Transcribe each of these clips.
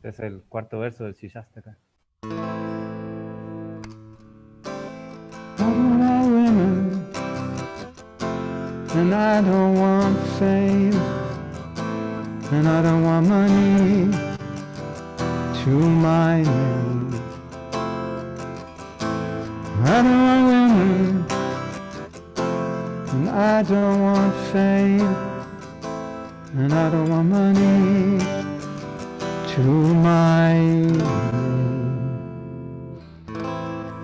Este es el cuarto verso del Shikshastaka. And I don't want fame, and I don't want money to my name. I don't want women, and I don't want fame, and I don't want money to my name.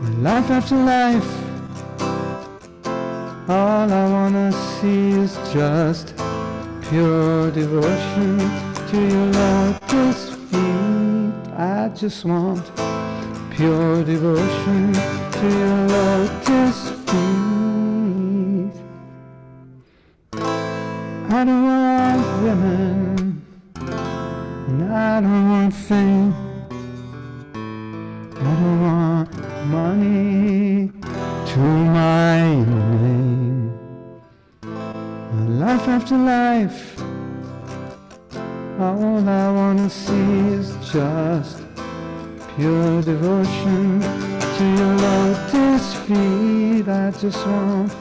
And life after life, all I wanna see is just pure devotion to your lotus feet. I just want pure devotion to your lotus feet. I don't want women, and I don't want fame. I don't want money to my name. Life after life, all I wanna see is just pure devotion to your lotus feet. I just want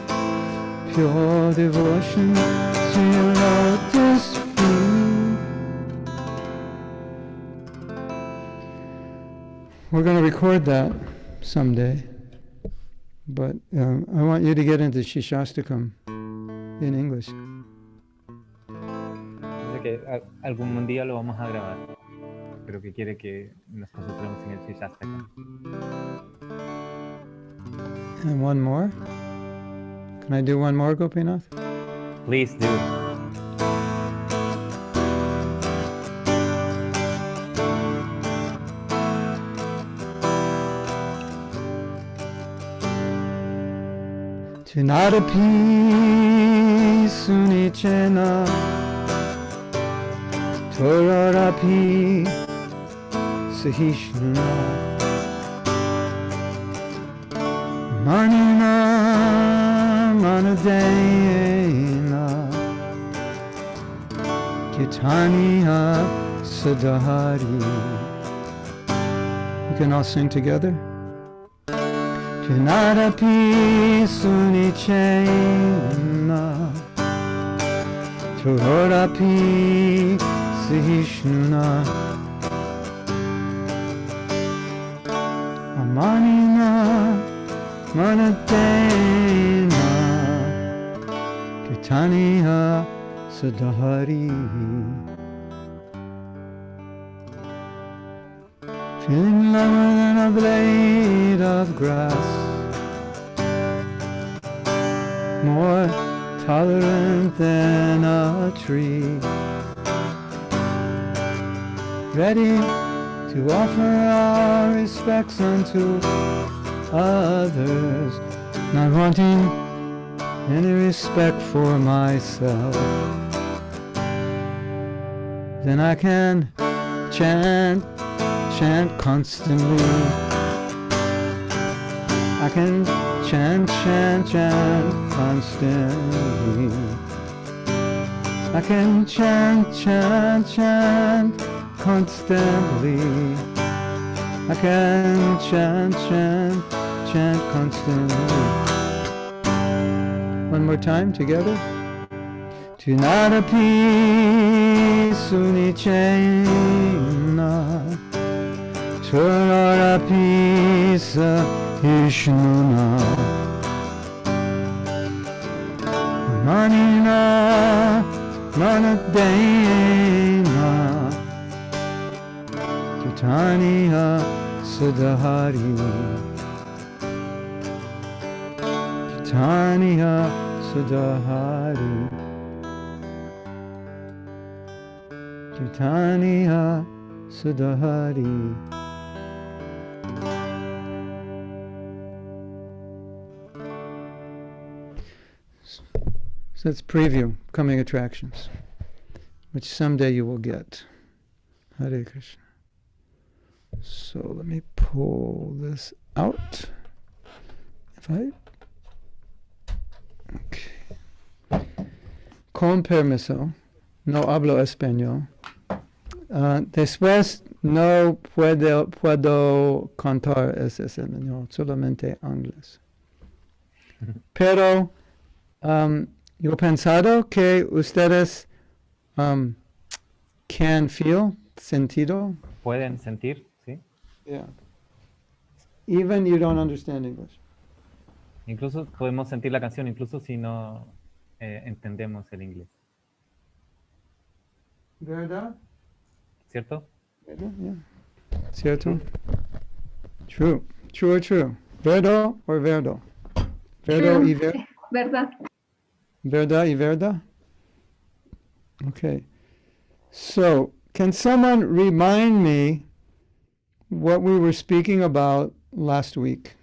pure devotion to your lotus feet. We're going to record that someday, but I want you to get into Shikshastakam in English. Dice que algún día lo vamos a grabar, pero que quiere que nos concentremos en el Shikshastaka. And one more? Can I do one more, Gopinath? Please do. Tinadapi sunichena Torarapi sahishnuna Manina manadena Kitaniya sadahari. You can all sing together. Tinadapi sunichena Tohorapi sahishnuna Amanina manadena Kitaniya sadahari. Feeling longer than a blade of grass, more tolerant than a tree, ready to offer our respects unto others, not wanting any respect for myself. Then I can chant constantly. I can chant constantly. I can chant constantly. I can chant constantly. One more time together. Tinadapi sunichena Torarapi sahishnuna Manina manadena Titaniya sadahari. Titaniya sadahari. Titaniya sadahari. So that's preview, coming attractions, which someday you will get. Hare Krishna. So let me pull this out. Okay. Con permiso, no hablo español. Después no puedo cantar ese español, solamente inglés. Pero yo he pensado que ustedes can feel, sentido. Pueden sentir, ¿sí? Yeah. Even you don't understand English. Incluso podemos sentir la canción, incluso si no entendemos el inglés. ¿Verdad? ¿Cierto? Yeah. ¿Cierto? True. True or true? ¿Verdo or verdo? ¿Verdo y verdo? ¿Verdad? ¿Verdad y verdad? Okay. So, can someone remind me what we were speaking about last week?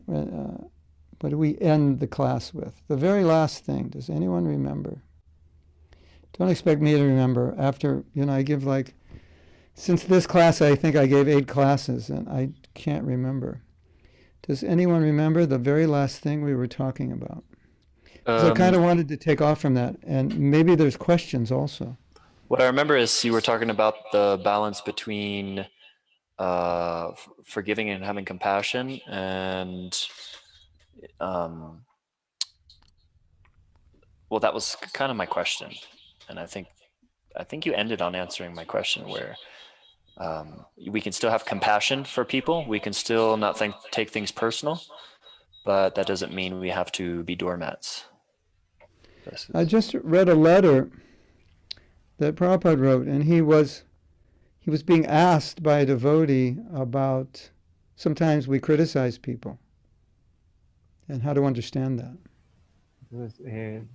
What do we end the class with? The very last thing. Does anyone remember? Don't expect me to remember. After, I give since this class, I think I gave 8 classes, and I can't remember. Does anyone remember the very last thing we were talking about? So I kind of wanted to take off from that, and maybe there's questions also. What I remember is you were talking about the balance between forgiving and having compassion, and well, that was kind of my question, and I think you ended on answering my question, where we can still have compassion for people, we can still not take things personal, but that doesn't mean we have to be doormats. I just read a letter that Prabhupada wrote, and he was being asked by a devotee about sometimes we criticize people and how to understand that. Entonces,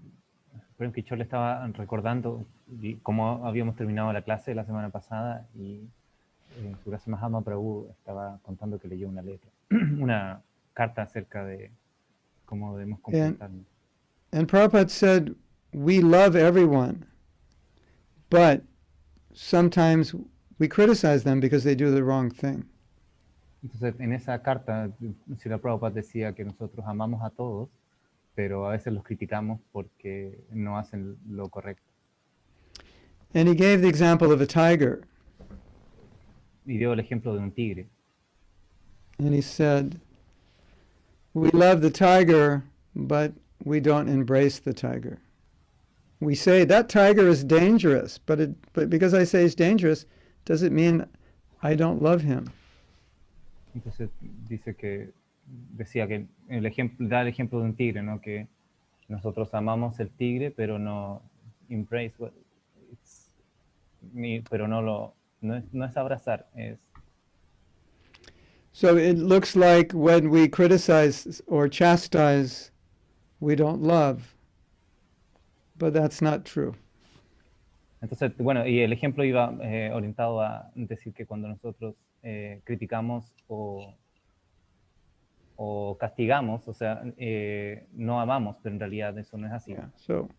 por ejemplo, yo le estaba recordando cómo habíamos terminado la clase la semana pasada y su gracia Mahatma Prabhu estaba contando que leyó una letra, una carta acerca de cómo debemos comportarnos. And Prabhupada said, we love everyone, but sometimes we criticize them because they do the wrong thing. Entonces, en esa carta, Srila Prabhupada decía que nosotros amamos a todos, pero a veces los criticamos porque no hacen lo correcto. And he gave the example of a tiger. Y dio el ejemplo de un tigre. And he said, we love the tiger, but we don't embrace the tiger. We say, that tiger is dangerous, but because I say it's dangerous, doesn't mean I don't love him. Entonces decía que da el ejemplo de un tigre, ¿no? Que nosotros amamos el tigre, pero no embrace, pero no es abrazar, es. So it looks like when we criticize or chastise, we don't love, but that's not true. Entonces, bueno, y el ejemplo iba orientado a decir que cuando nosotros criticamos o castigamos, o sea, no amamos, pero en realidad eso no es así. Yeah. So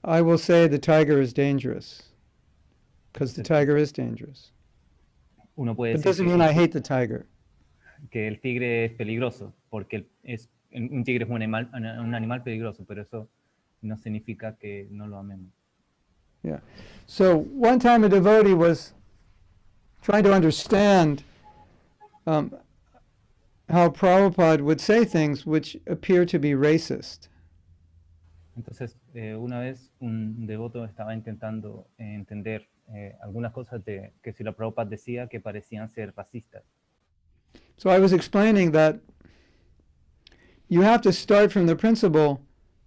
I will say the tiger is dangerous, because the tiger is dangerous. Uno puede It decir doesn't mean I hate the tiger. Que el tigre es peligroso, porque un tigre es un animal peligroso, pero eso no significa que no lo amemos. Yeah. So one time a devotee was trying to understand how Prabhupada would say things which appear to be racist. Entonces, una vez un devoto estaba intentando entender algunas cosas que Srila Prabhupada decía que parecían ser racistas. So I was explaining that you have to start from the principle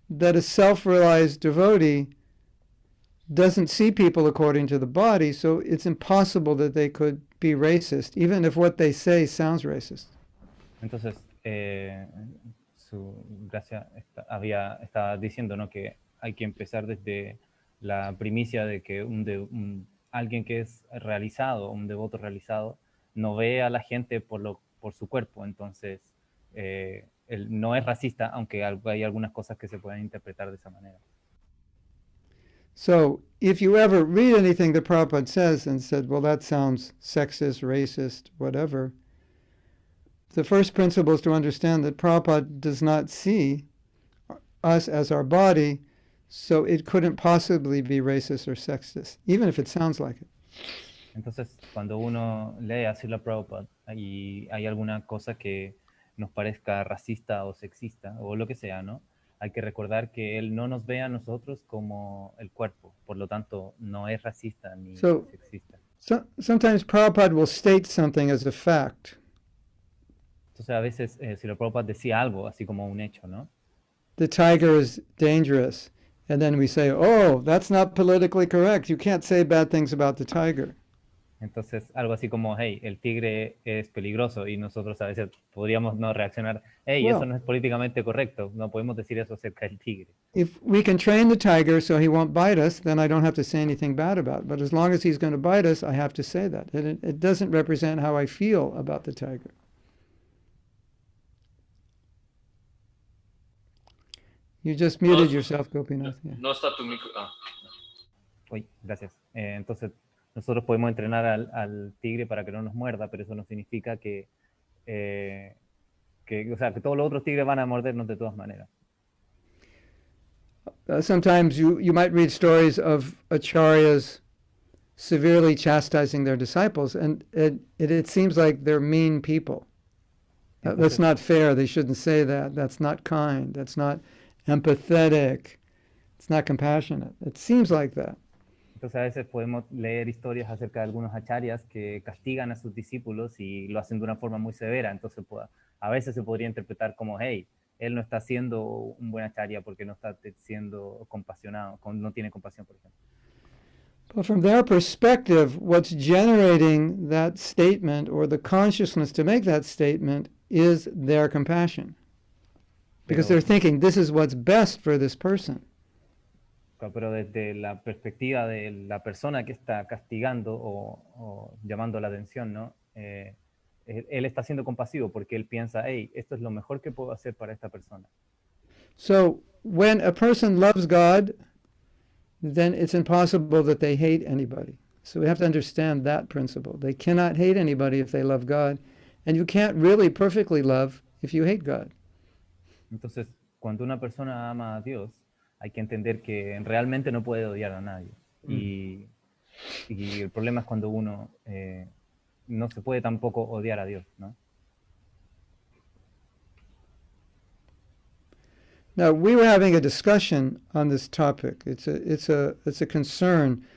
that a self-realized devotee doesn't see people according to the body, so it's impossible that they could be racist, even if what they say sounds racist. Entonces, su gracia estaba diciendo, ¿no?, que hay que empezar desde la primicia de que alguien que es realizado, un devoto realizado, no ve a la gente por su cuerpo. Entonces, él no es racista, aunque hay algunas cosas que se pueden interpretar de esa manera. So, if you ever read anything that Prabhupada says and said, well, that sounds sexist, racist, whatever, the first principle is to understand that Prabhupada does not see us as our body, so it couldn't possibly be racist or sexist, even if it sounds like it. Entonces, cuando uno lee a Srila Prabhupada y hay alguna cosa que nos parezca racista o sexista o lo que sea, ¿no? Hay que recordar que él no nos ve a nosotros como el cuerpo, por lo tanto, no es racista ni So, sexista. sometimes Prabhupada will state something as a fact. Entonces, a veces Srila Prabhupada decía algo, así como un hecho, ¿no? The tiger is dangerous. And then we say, oh, that's not politically correct. You can't say bad things about the tiger. Entonces, algo así como, hey, el tigre es peligroso y nosotros a veces podríamos no reaccionar, hey, eso Well, no es políticamente correcto, no podemos decir eso acerca del tigre. if we can train the tiger so he won't bite us, then I don't have to say anything bad about it. But as long as he's going to bite us, I have to say that. It doesn't represent how I feel about the tiger. You just muted yourself, Gopinath. Yeah. No está tu micro. Ah. Uy, gracias. Entonces, nosotros podemos entrenar al tigre para que no nos muerda, pero eso no significa o sea, que todos los otros tigres van a mordernos de todas maneras. Sometimes you might read stories of acharyas severely chastising their disciples, and it seems like they're mean people. That's not fair. They shouldn't say that. That's not kind. That's not empathetic. It's not compassionate. It seems like that. Entonces a veces podemos leer historias acerca de algunos acharyas que castigan a sus discípulos y lo hacen de una forma muy severa. Entonces a veces se podría interpretar como, hey, él no está siendo un buen acharya porque no está siendo compasionado, no tiene compasión, por ejemplo. But from their perspective, what's generating that statement or the consciousness to make that statement is their compassion. Because they're thinking, this is what's best for this person. Pero desde la perspectiva de la persona que está castigando o llamando la atención, ¿no? Él está siendo compasivo porque él piensa, hey, esto es lo mejor que puedo hacer para esta persona. So when a person loves God, then it's impossible that they hate anybody. So we have to understand that principle. They cannot hate anybody if they love God, and you can't really perfectly love if you hate God. Entonces, cuando una persona ama a Dios, hay que entender que realmente no puede odiar a nadie. Y el problema es cuando uno no se puede tampoco odiar a Dios, ¿no? Now, we were having a discussion on this topic. It's a concern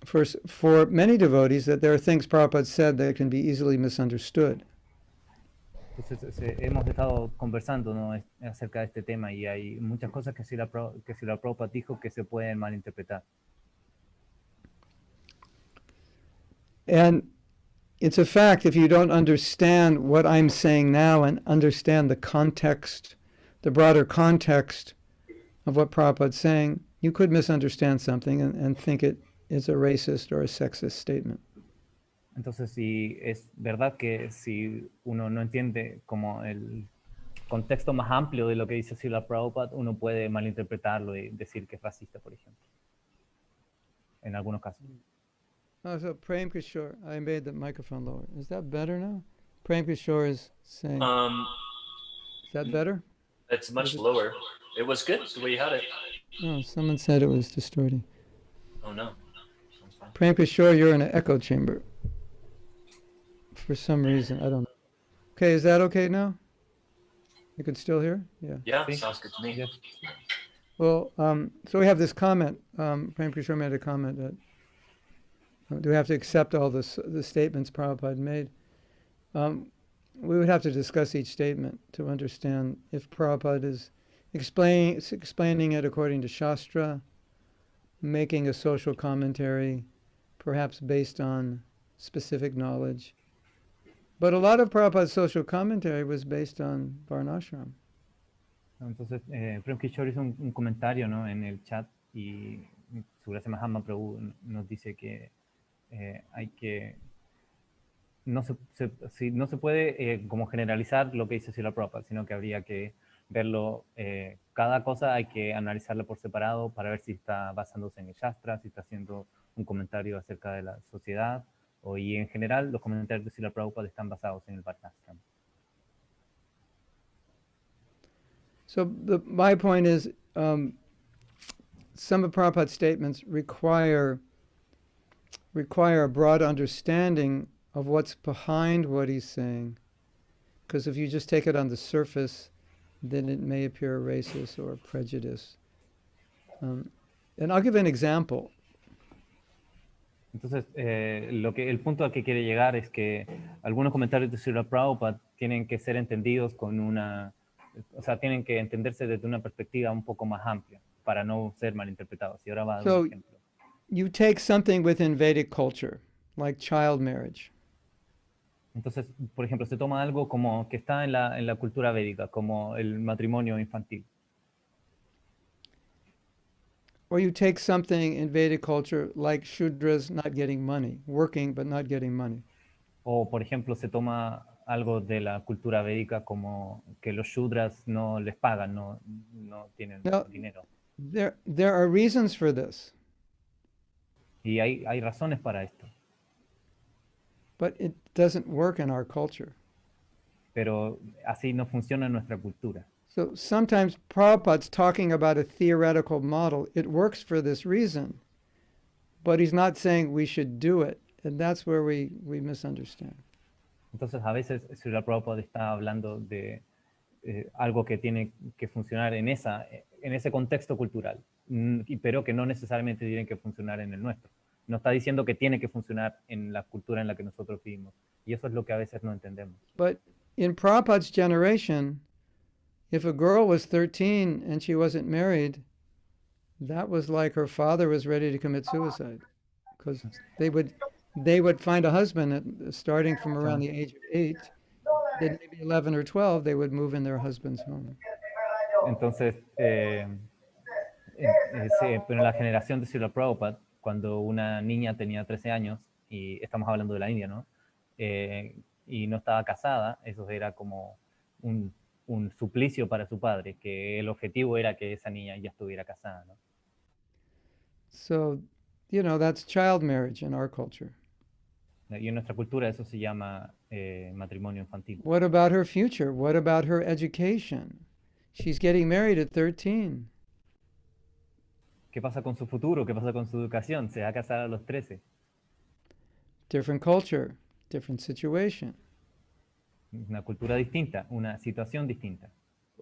for many devotees that there are things Prabhupada said that can be easily misunderstood. Entonces, hemos estado conversando, ¿no? Acerca de este tema y hay muchas cosas que Srila Prabhupada dijo que se pueden malinterpretar. And it's a fact, if you don't understand what I'm saying now and understand the context, the broader context of what Prabhupada's saying, you could misunderstand something and think it is a racist or a sexist statement. Entonces, si es verdad que si uno no entiende como el contexto más amplio de lo que dice Srila Prabhupada, uno puede malinterpretarlo y decir que es racista, por ejemplo. En algunos casos. Oh, so Prem Kishore, I made the microphone lower. Is that better now? Prem Kishore is saying. Is that better? It's much lower. It was good the way you had it. No, someone said it was distorting. Oh no. Sounds fine. Prem Kishore, you're in an echo chamber. For some reason, I don't know. Okay, is that okay now? You can still hear? Yeah. Yeah, sounds good to me. Yes. Well, so we have this comment. Prem Kishore made a comment that do we have to accept all the statements Prabhupada made? We would have to discuss each statement to understand if Prabhupada is explaining it according to Shastra, making a social commentary, perhaps based on specific knowledge. But a lot of Prabhupada's social commentary was based on Varnashram. Entonces, Prem Kishore hizo un comentario, ¿no? En el chat y su gracia Mahatma Prabhu nos dice que hay que no se puede como generalizar lo que dice Srila Prabhupada, sino que habría que verlo, cada cosa hay que analizarla por separado para ver si está basándose en el Shastra, si está haciendo un comentario acerca de la sociedad, y en general los comentarios de Srila Prabhupada están basados en el Varnashram. So my point is, some of Prabhupada's statements require require a broad understanding of what's behind what he's saying. Because if you just take it on the surface, then it may appear racist or prejudice. And I'll give an example. Entonces, el punto al que quiere llegar es que algunos comentarios de Srila Prabhupada tienen que ser entendidos o sea, tienen que entenderse desde una perspectiva un poco más amplia para no ser malinterpretados. Y ahora va a dar un ejemplo. You take something within Vedic culture, like child marriage. Entonces, por ejemplo, se toma algo como que está en la cultura védica, como el matrimonio infantil. Or you take something in Vedic culture like Shudras not getting money, working but not getting money. O, por ejemplo, se toma algo de la cultura védica como que los Shudras no les pagan, no tienen dinero. There are reasons for this. Y hay razones para esto. But it doesn't work in our culture. Pero así no funciona en nuestra cultura. So sometimes Prabhupada's talking about a theoretical model. It works for this reason, but he's not saying we should do it. And that's where we misunderstand. Entonces, a veces Srila Prabhupada está hablando de algo que tiene que funcionar en ese contexto cultural, pero que no necesariamente tiene que funcionar en el nuestro. No está diciendo que tiene que funcionar en la cultura en la que nosotros vivimos. Y eso es lo que a veces no entendemos. But in Prabhupada's generation, if a girl was 13 and she wasn't married, that was like her father was ready to commit suicide. Because they would find a husband starting from around the age of 8. Then maybe 11 or 12, they would move in their husband's home. Entonces, pero en la generación de Srila Prabhupada, cuando una niña tenía 13 años, y estamos hablando de la India, ¿no? Y no estaba casada, eso era como un suplicio para su padre, que el objetivo era que esa niña ya estuviera casada, ¿no? So, that's child marriage in our culture. Y en nuestra cultura eso se llama matrimonio infantil. What about her future? What about her education? She's getting married at 13. ¿Qué pasa con su futuro? ¿Qué pasa con su educación? Se va a casar a los 13. Different culture, different situation. Una cultura distinta, una situación distinta,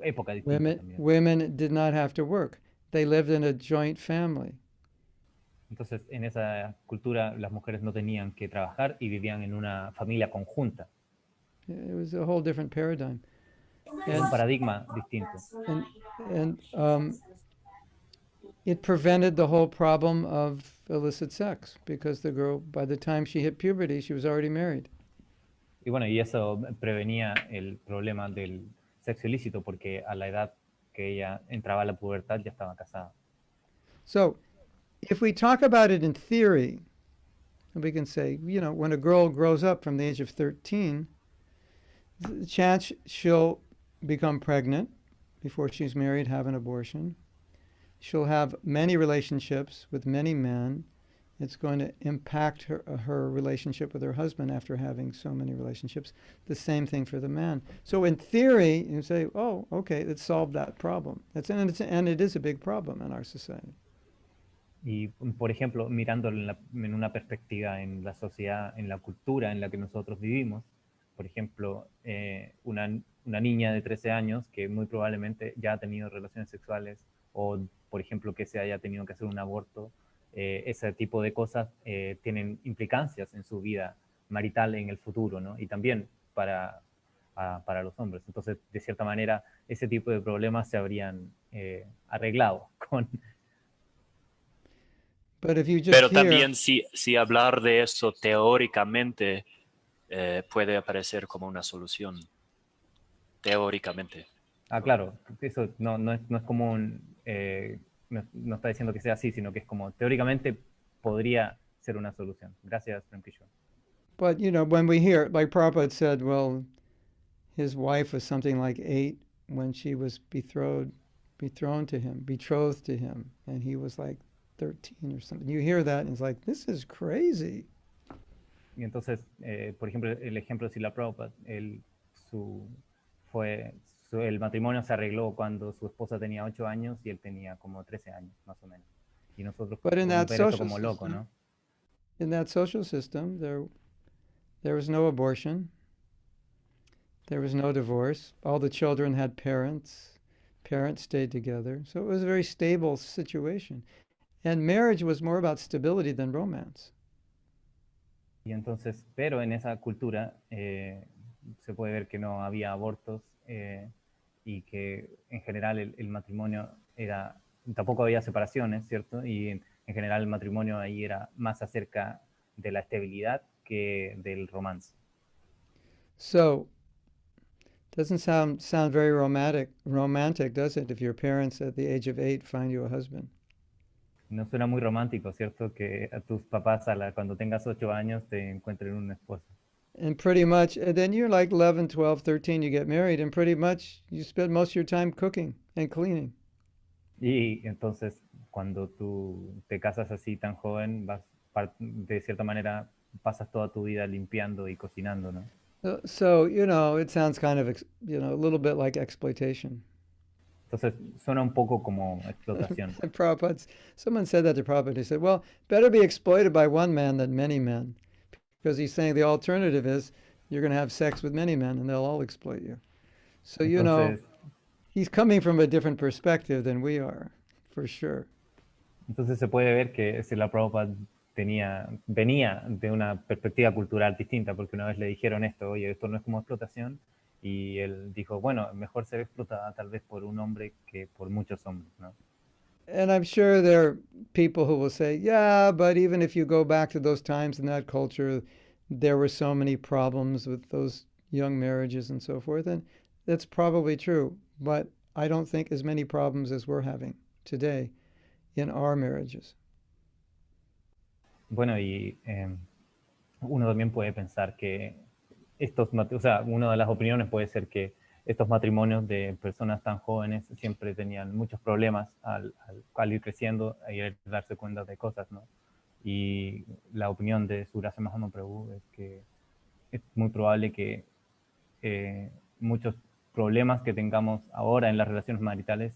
época distinta. Women did not have to work. They lived in a joint family. Entonces, en esa cultura las mujeres no tenían que trabajar y vivían en una familia conjunta. It was a whole different paradigm. Un paradigma distinto. And it prevented the whole problem of illicit sex because the girl, by the time she hit puberty, she was already married. Y bueno, y eso prevenía el problema del sexo ilícito porque a la edad que ella entraba a la pubertad ya estaba casada. So, if we talk about it in theory, we can say, when a girl grows up from the age of 13, the chance she'll become pregnant before she's married, have an abortion. She'll have many relationships with many men. It's going to impact her relationship with her husband after having so many relationships. The same thing for the man. So in theory, you say, oh, okay, let's solve that problem. And it is a big problem in our society. Y, por ejemplo, mirando en una perspectiva en la sociedad, en la cultura en la que nosotros vivimos, por ejemplo, una niña de 13 años que muy probablemente ya ha tenido relaciones sexuales o, por ejemplo, que se haya tenido que hacer un aborto, ese tipo de cosas tienen implicancias en su vida marital en el futuro, ¿no? Y también para los hombres. Entonces, de cierta manera, ese tipo de problemas se habrían arreglado con... Pero también si hablar de eso teóricamente puede aparecer como una solución. Teóricamente. Claro, eso no es como no está diciendo que sea así, sino que es como teóricamente podría ser una solución. Gracias, Prem Kishore. But, when we hear, like Prabhupada said, well, his wife was something like 8 when she was betrothed to him, and he was like 13 or something. You hear that and it's like, this is crazy. Y entonces, por ejemplo, el ejemplo de Srila Prabhupada, el matrimonio se arregló cuando su esposa tenía 8 años y él tenía como 13 años, más o menos. Y nosotros podemos ver eso como loco, ¿no? in that social system, there was no abortion, there was no divorce. All the children had parents. Parents stayed together. So it was a very stable situation. And marriage was more about stability than romance. Y entonces, pero en esa cultura se puede ver que no había abortos y que en general el matrimonio era, tampoco había separaciones, ¿cierto? Y en general el matrimonio ahí era más acerca de la estabilidad que del romance. So, doesn't sound very romantic, does it? If your parents at the age of 8 find you a husband. No suena muy romántico, ¿cierto? Que a tus papás cuando tengas 8 años te encuentren un esposo. And pretty much, and then you're like 11, 12, 13, you get married, and pretty much you spend most of your time cooking and cleaning. Y entonces, cuando tú te casas así tan joven, de cierta manera pasas toda tu vida limpiando y cocinando, ¿no? So, it sounds kind of, a little bit like exploitation. Entonces, suena un poco como explotación. And someone said that to Prabhupada. He said, well, better be exploited by one man than many men. Because he's saying the alternative is you're going to have sex with many men and they'll all exploit you. So, Entonces, he's coming from a different perspective than we are, for sure. Entonces se puede ver que Srila Prabhupada venía de una perspectiva cultural distinta, porque una vez le dijeron esto, oye, esto no es como explotación, y él dijo, bueno, mejor ser explotada tal vez por un hombre que por muchos hombres, ¿no? And I'm sure there are people who will say, yeah, but even if you go back to those times in that culture, there were so many problems with those young marriages and so forth. And that's probably true. But I don't think as many problems as we're having today in our marriages. Bueno, y uno también puede pensar que una de las opiniones puede ser que estos matrimonios de personas tan jóvenes siempre tenían muchos problemas al ir creciendo y al darse cuenta de cosas, ¿no? Y la opinión de su gracia Mahatma Prabhu es que es muy probable que muchos problemas que tengamos ahora en las relaciones maritales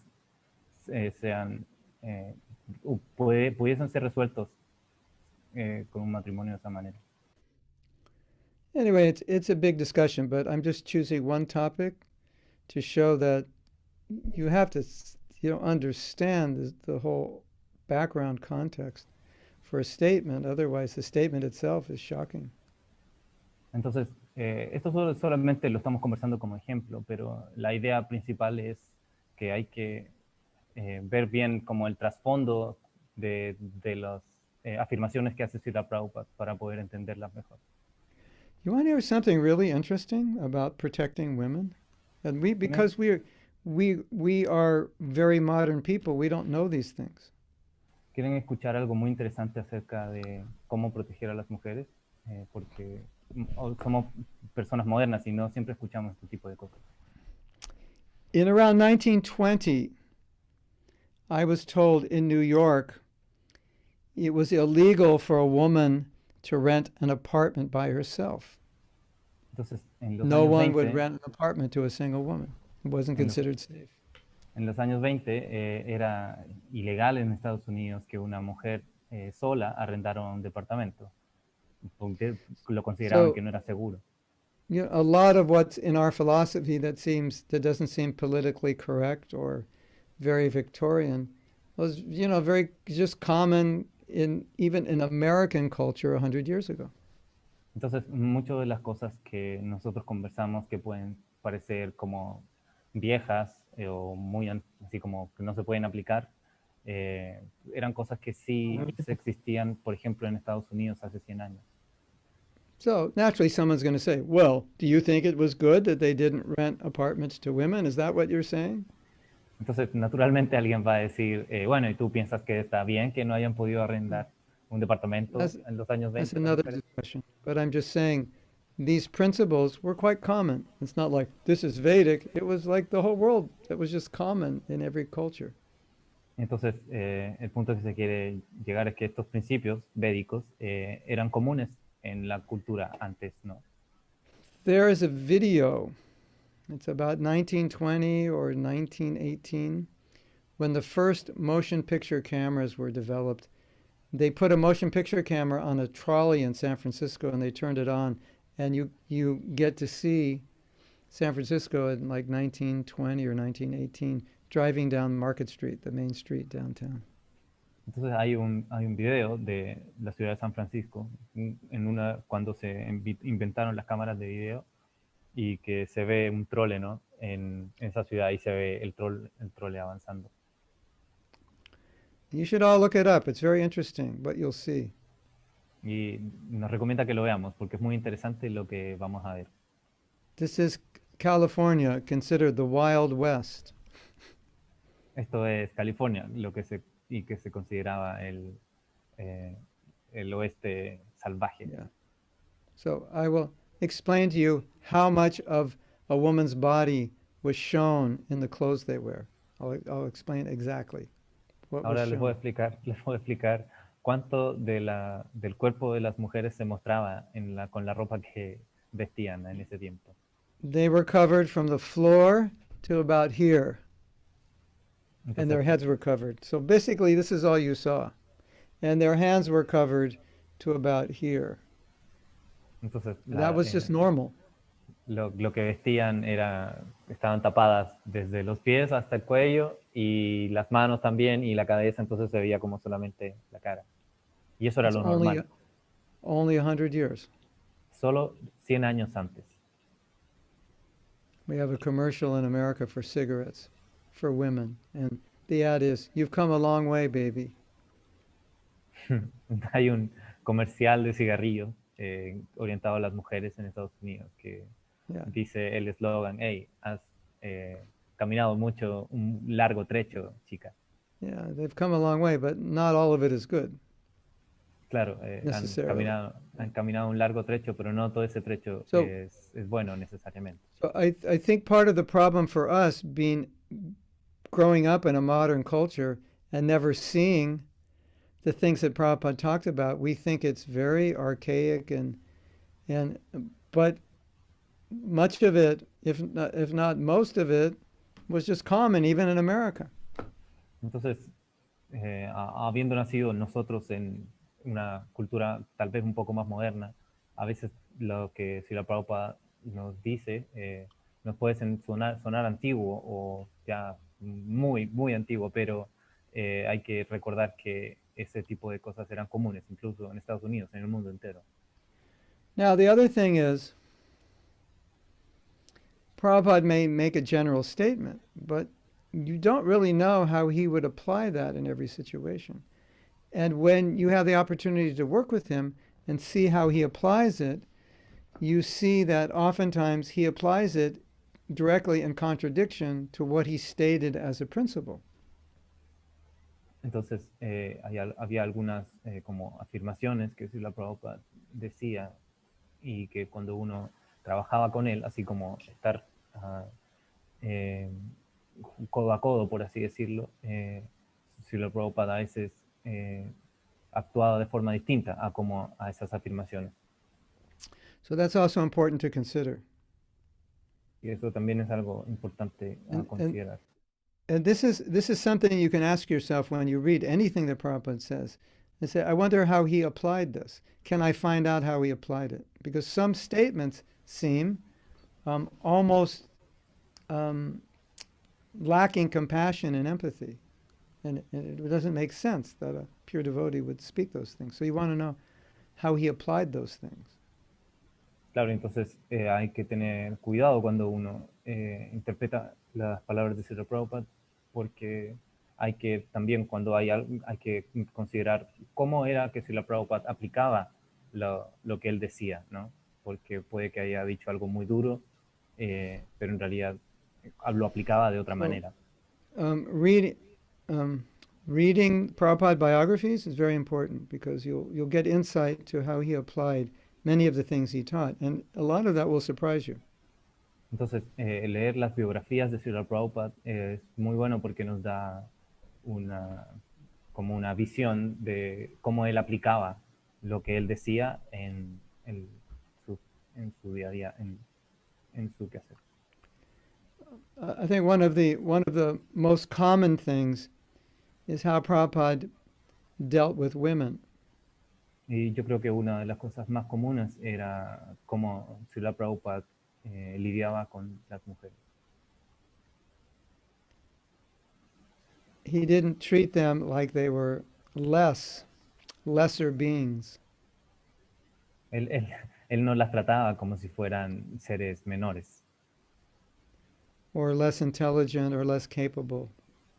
pudiesen ser resueltos con un matrimonio de esa manera. Anyway, it's a big discussion, but I'm just choosing one topic to show that you have to understand the whole background context for a statement. Otherwise, the statement itself is shocking. Entonces, esto solamente lo estamos conversando como ejemplo, pero la idea principal es que hay que ver bien como el trasfondo de las afirmaciones que hace Srila Prabhupada para poder entenderlas mejor. You want to hear something really interesting about protecting women? And because we are very modern people, we don't know these things. ¿Quieren escuchar algo muy interesante acerca de cómo proteger a las mujeres? Porque somos personas modernas y no siempre escuchamos este tipo de cosas. In around 1920, I was told in New York it was illegal for a woman to rent an apartment by herself. Entonces, en los No años one 20, would rent an apartment to a single woman. It wasn't considered safe. En los años 20 era ilegal en Estados Unidos que una mujer sola arrendara un departamento, porque lo consideraban que no era seguro. A lot of what's in our philosophy that doesn't seem politically correct or very Victorian was, very just common even in American culture 100 years ago. Entonces, muchas de las cosas que nosotros conversamos que pueden parecer como viejas o muy así como que no se pueden aplicar, eran cosas que sí existían, por ejemplo, en Estados Unidos hace 100 años. So naturally someone's going to say, well, do you think it was good that they didn't rent apartments to women? Is that what you're saying? Entonces, naturalmente alguien va a decir, bueno, ¿y tú piensas que está bien que no hayan podido arrendar un departamento en los años 20? That's another discussion. But I'm just saying these principles were quite common. It's not like this is Vedic. It was like the whole world. It was just common in every culture. Entonces, el punto que se quiere llegar es que estos principios védicos eran comunes en la cultura antes, ¿no? There is a video. It's about 1920 or 1918 when the first motion picture cameras were developed. they put a motion picture camera on a trolley in San Francisco and they turned it on, and you get to see San Francisco in like 1920 or 1918 driving down Market Street, the main street downtown. Entonces hay un video de la ciudad de San Francisco, cuando se inventaron las cámaras de video y que se ve un trole, ¿no? En esa ciudad y se ve el trole avanzando. You should all look it up. It's very interesting what you'll see. Y nos recomienda que lo veamos porque es muy interesante lo que vamos a ver. This is California, considered the Wild West. Esto es California, que se consideraba el oeste salvaje. Yeah. So I will explain to you how much of a woman's body was shown in the clothes they wear. I'll explain exactly what Ahora was les voy a shown. explicar cuánto del cuerpo de las mujeres se mostraba con la ropa que vestían en ese tiempo. They were covered from the floor to about here, and their Entonces, heads were covered. So basically, this is all you saw. And their hands were covered to about here. entonces That was just normal. lo que vestían estaban tapadas desde los pies hasta el cuello y las manos también y la cabeza, entonces se veía como solamente la cara. Y eso era It's lo normal, only 100 years. solo 100 años antes. We have a commercial in America for cigarettes for women, and the ad is, "You've come a long way, baby." Hay un comercial de cigarrillos orientado a las mujeres en Estados Unidos que Yeah. dice el eslogan, hey, has caminado mucho, un largo trecho, chica. Yeah, they've come a long way, but not all of it is good. Claro, Necessarily. han caminado un largo trecho, pero no todo ese trecho So- es bueno necesariamente. So I think part of the problem for us growing up in a modern culture and never seeing the things that Prabhupada talked about, we think it's very archaic but much of it, if not most of it, was just common even in America. Entonces, habiendo nacido nosotros en una cultura tal vez un poco más moderna, a veces lo que Srila Prabhupada nos dice nos puede sonar antiguo o ya muy, muy antiguo, pero hay que recordar que ese tipo de cosas eran comunes, incluso en Estados Unidos, en el mundo entero. Now, the other thing is, Prabhupada may make a general statement, but you don't really know how he would apply that in every situation. And when you have the opportunity to work with him and see how he applies it, you see that oftentimes he applies it directly in contradiction to what he stated as a principle. Entonces, había algunas como afirmaciones que Srila Prabhupada decía y que cuando uno trabajaba con él, así como estar codo a codo, por así decirlo, Srila Prabhupada a veces actuaba de forma distinta a esas afirmaciones. So that's also important to consider. Y eso también es algo importante a considerar. And this is something you can ask yourself when you read anything that Prabhupada says. And say, I wonder how he applied this. Can I find out how he applied it? Because some statements seem almost lacking compassion and empathy. And it doesn't make sense that a pure devotee would speak those things. So you want to know how he applied those things. Claro, entonces hay que tener cuidado cuando uno interpreta las palabras de Srila Prabhupada, porque hay que también cuando hay que considerar cómo era que Srila Prabhupada aplicaba lo que él decía, ¿no? Porque puede que haya dicho algo muy duro, pero en realidad lo aplicaba de otra manera. Reading Prabhupada biographies is very important because you'll get insight to how he applied many of the things he taught, and a lot of that will surprise you. Entonces, leer las biografías de Srila Prabhupada es muy bueno porque nos da como una visión de cómo él aplicaba lo que él decía en su día a día, en su quehacer. I think one of the most common things is how Prabhupada dealt with women. Y yo creo que una de las cosas más comunes era cómo Srila Prabhupada lidiaba con las mujeres. He didn't treat them like they were lesser beings. Él, él, él no las trataba como si fueran seres menores Or less intelligent or less capable.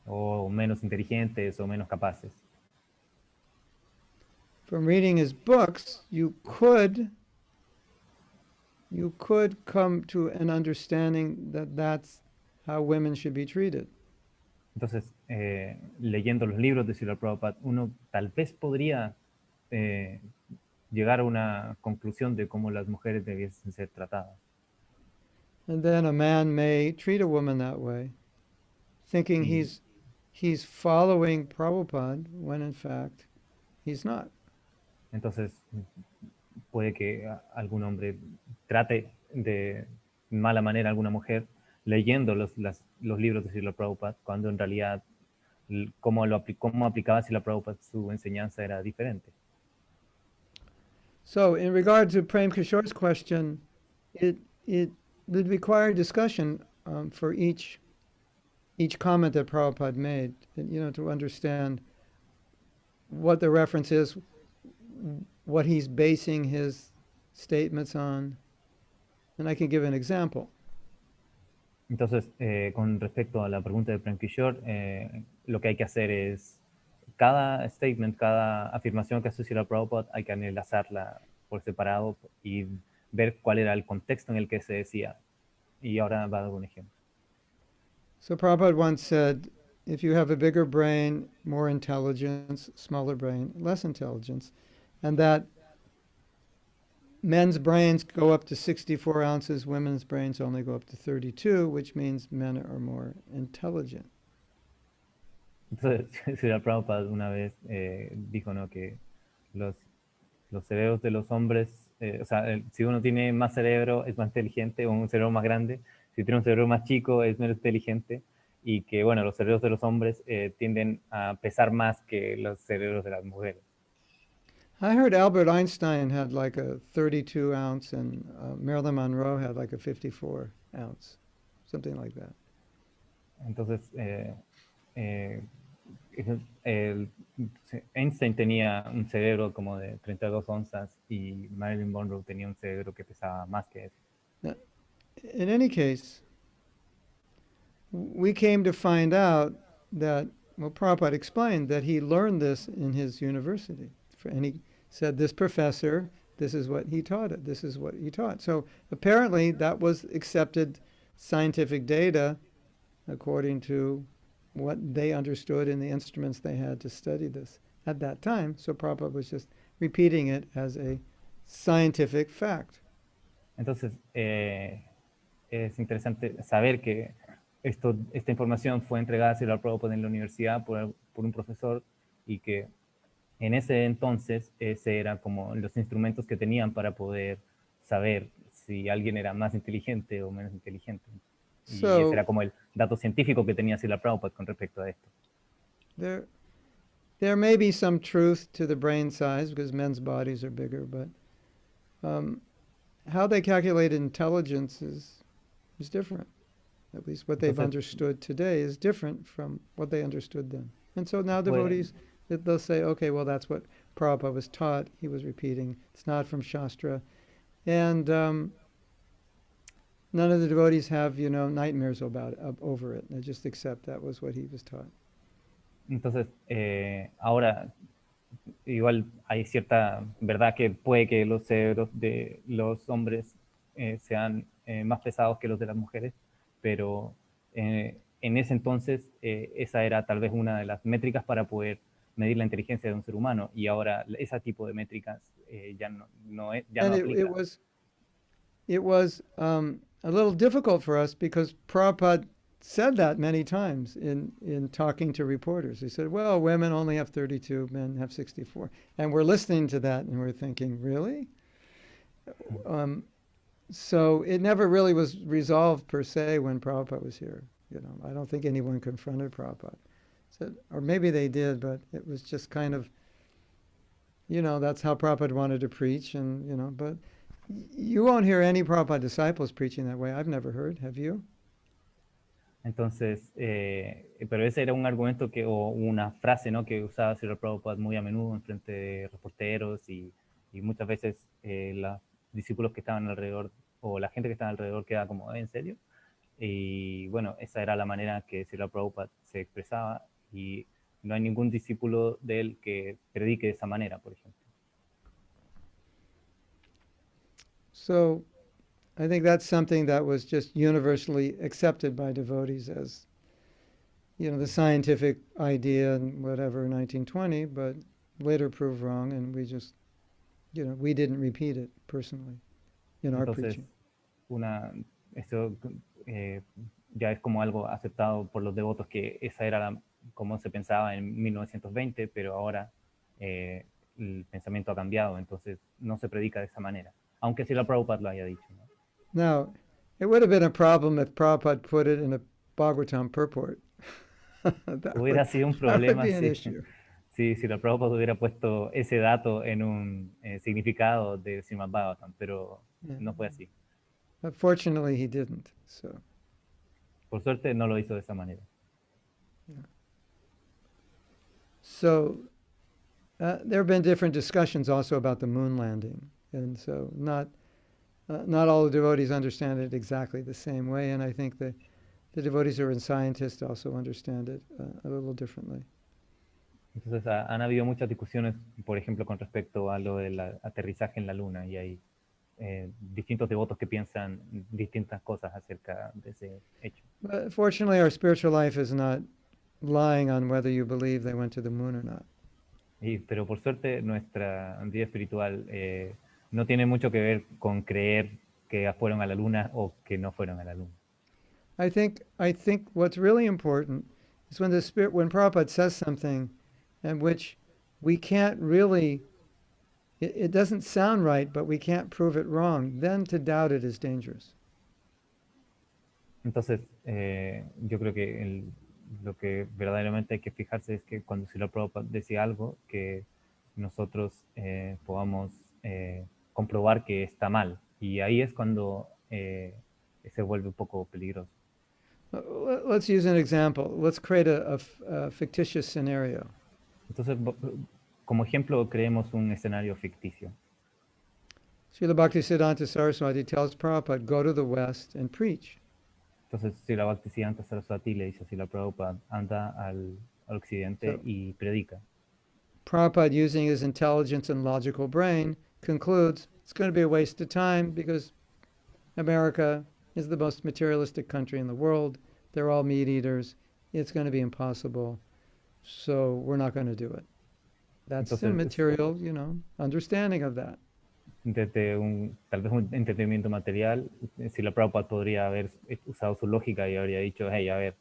o menos inteligentes o menos capaces. From reading his books, you could come to an understanding that that's how women should be treated. Entonces, leyendo los libros de Srila Prabhupada, uno tal vez podría llegar a una conclusión de cómo las mujeres debiesen ser tratadas. And then a man may treat a woman that way, thinking Y he's following Prabhupada when in fact he's not. entonces, puede que algún hombre trate de mala manera a alguna mujer leyendo los libros de Srila Prabhupada, cuando en realidad cómo aplicaba Srila Prabhupada su enseñanza era diferente. So in regard to Prem Kishore's question, it would require discussion for each comment that Prabhupada made, and, to understand what the reference is, what he's basing his statements on. And I can give an example. Entonces, con respecto a la pregunta de Prem Kishore, lo que hay que hacer es cada statement, cada afirmación que hace Srila Prabhupada, hay que analizarla por separado y ver cuál era el contexto en el que se decía. Y ahora va a dar un ejemplo. So Prabhupada once said, if you have a bigger brain, more intelligence, smaller brain, less intelligence, and that men's brains go up to 64 ounces, women's brains only go up to 32, which means men are more intelligent. Entonces, Srila Prabhupada una vez dijo, ¿no?, que los cerebros de los hombres, o sea, si uno tiene más cerebro es más inteligente, o un cerebro más grande; si tiene un cerebro más chico es menos inteligente, y que, bueno, los cerebros de los hombres tienden a pesar más que los cerebros de las mujeres. I heard Albert Einstein had like a 32 ounce and Marilyn Monroe had like a 54 ounce, something like that. Entonces, Einstein tenía un cerebro como de 32 onzas y Marilyn Monroe tenía un cerebro que pesaba más que eso. Now, in any case, we came to find out that, well, Prabhupada explained that he learned this in his university. And he said, this professor, this is what he taught it, this is what he taught. So apparently that was accepted scientific data according to what they understood in the instruments they had to study this at that time. So Prabhupada was just repeating it as a scientific fact. Entonces, es interesante saber que esta información fue entregada a Srila Prabhupada en la universidad por un profesor, y que en ese entonces ese era como los instrumentos que tenían para poder saber si alguien era más inteligente o menos inteligente. Y ese era como el dato científico que tenía Srila Prabhupada con respecto a esto. There may be some truth to the brain size because men's bodies are bigger, but how they calculate intelligence is different. At least what they've understood today is different from what they understood then. And so now devotees, they'll say, okay, well, that's what Prabhupada was taught. He was repeating. It's not from Shastra. And none of the devotees have, nightmares over it. They just accept that was what he was taught. Entonces, ahora igual hay cierta verdad que puede que los cerebros de los hombres sean más pesados que los de las mujeres, pero en ese entonces esa era tal vez una de las métricas para poder medir la inteligencia de un ser humano, y ahora ese tipo de métricas ya no aplica. It was a little difficult for us because Prabhupada said that many times in talking to reporters. He said, well, women only have 32, men have 64. And we're listening to that and we're thinking, really? So it never really was resolved per se when Prabhupada was here. I don't think anyone confronted Prabhupada. Or maybe they did, but it was just kind of that's how Prabhupada wanted to preach, and, but you won't hear any Prabhupada disciples preaching that way. I've never heard. Have you? Entonces, pero ese era un argumento o una frase, ¿no?, que usaba Srila Prabhupada muy a menudo en frente de reporteros y muchas veces los discípulos que estaban alrededor o la gente que estaba alrededor quedaba como, ¿en serio? Y bueno, esa era la manera que Srila Prabhupada se expresaba y no hay ningún discípulo de él que predique de esa manera, por ejemplo. So, I think that's something that was just universally accepted by devotees as, the scientific idea and whatever, 1920, but later proved wrong, and we just, we didn't repeat it personally in our Entonces, preaching. Esto ya es como algo aceptado por los devotos, que esa era como se pensaba en 1920, pero ahora el pensamiento ha cambiado, entonces no se predica de esa manera, aunque Srila Prabhupada lo haya dicho, ¿no? Now, it would have been a problem if Prabhupada put it in a Bhagavatam purport. Hubiera sido un that would problema be an si, issue. si Srila Prabhupada hubiera puesto ese dato en un significado de Srimad Bhagavatam, pero no fue así. But fortunately, he didn't. So, Por suerte no lo hizo de esa manera. so there have been different discussions also about the moon landing, and so not all the devotees understand it exactly the same way, and I think the devotees who are scientists also understand it a little differently. Entonces han habido muchas discusiones, por ejemplo, con respecto a lo del aterrizaje en la luna, y hay distintos devotos que piensan distintas cosas acerca de ese hecho. But fortunately, our spiritual life is not lying on whether you believe they went to the moon or not. Pero por suerte nuestra vida espiritual no tiene mucho que ver con creer que fueron a la luna o que no fueron a la luna. I think what's really important is when when Prabhupada says something in which we can't really, it doesn't sound right, but we can't prove it wrong, then to doubt it is dangerous. Entonces, yo creo que lo que verdaderamente hay que fijarse es que cuando Srila Prabhupada decía algo, que nosotros podamos comprobar que está mal. Y ahí es cuando se vuelve un poco peligroso. Let's use an example. Let's create a fictitious scenario. Entonces, como ejemplo, creemos un escenario ficticio. Srila Bhaktisiddhanta Saraswati tells Prabhupada, go to the West and preach. Entonces, Srila Bhaktisiddhanta Saraswati le dice a Srila Prabhupada, anda al occidente y predica. Prabhupada, using his intelligence and logical brain, concludes it's going to be a waste of time because America is the most materialistic country in the world. They're all meat eaters. It's going to be impossible. So we're not going to do it. That's the material, understanding of that. Desde tal vez un entendimiento material, Srila Prabhupada podría haber usado su lógica y habría dicho, hey, a ver,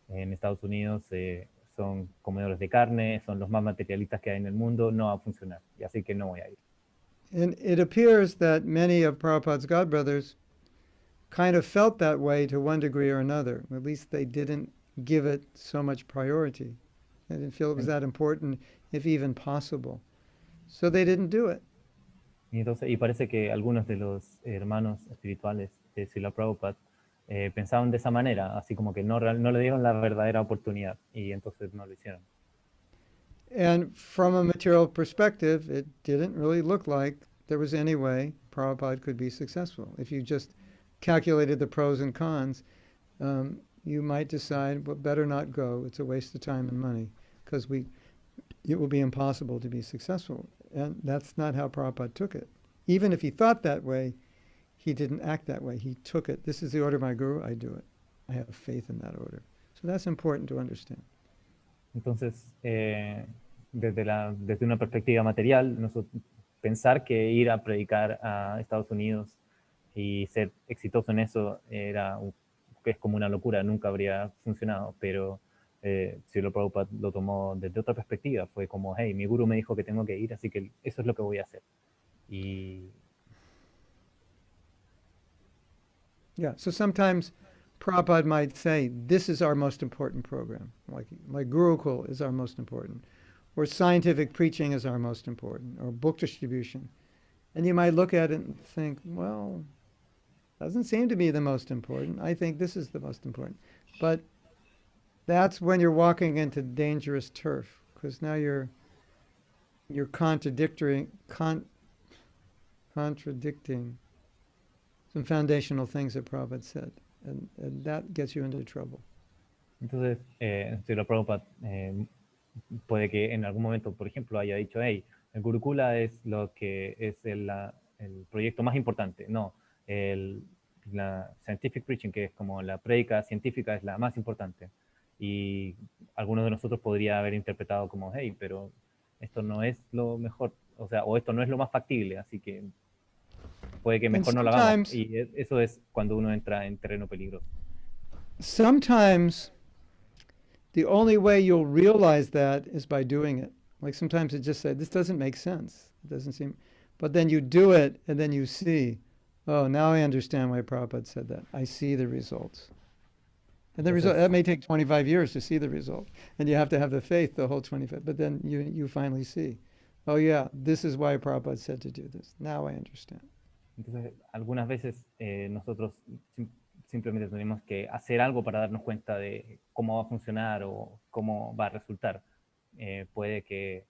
en Estados Unidos son comedores de carne, son los más materialistas que hay en el mundo, no va a funcionar, y así que no voy a ir. And it appears that many of Prabhupada's godbrothers kind of felt that way to one degree or another. At least they didn't give it so much priority. They didn't feel it was that important, if even possible. So they didn't do it. Y parece que algunos de los hermanos espirituales de Srila Prabhupada pensaban de esa manera, así como que no le dieron la verdadera oportunidad, y entonces no lo hicieron. And from a material perspective, it didn't really look like there was any way Prabhupada could be successful. If you just calculated the pros and cons, you might decide, well, better not go. It's a waste of time and money because it will be impossible to be successful. And that's not how Prabhupada took it. Even if he thought that way, he didn't act that way. He took it. This is the order of my guru. I do it. I have faith in that order. So that's important to understand. Entonces, desde una perspectiva material, pensar que ir a predicar a Estados Unidos y ser exitoso en eso es como una locura, nunca habría funcionado, pero Srila Prabhupada lo tomó desde otra perspectiva, fue como, hey, mi guru me dijo que tengo que ir, así que eso es lo que voy a hacer. Yeah, so sometimes Prabhupada might say, this is our most important program, like Gurukul is our most important. or scientific preaching is our most important, or book distribution. And you might look at it and think, well, doesn't seem to be the most important. I think this is the most important. But that's when you're walking into dangerous turf, because now you're contradicting some foundational things that Prabhupada said, and that gets you into trouble. Entonces, Srila Prabhupada puede que en algún momento, por ejemplo, haya dicho, hey, el Gurukula es lo que es el proyecto más importante. No, la scientific preaching, que es como la prédica científica, es la más importante. Y algunos de nosotros podría haber interpretado como, hey, pero esto no es lo mejor, o sea, o esto no es lo más factible, así que puede que mejor no lo hagamos. Y eso es cuando uno entra en terreno peligroso. Sometimes the only way you'll realize that is by doing it. Like sometimes it just said, this doesn't make sense. It doesn't seem, but then you do it and then you see, oh, now I understand why Prabhupada said that. I see the results. And the result, that may take 25 years to see the result. And you have to have the faith the whole 25, but then you finally see, oh yeah, this is why Prabhupada said to do this. Now I understand. Entonces, algunas veces nosotros simplemente tenemos que hacer algo para darnos cuenta de cómo va a funcionar o cómo va a resultar. Puede que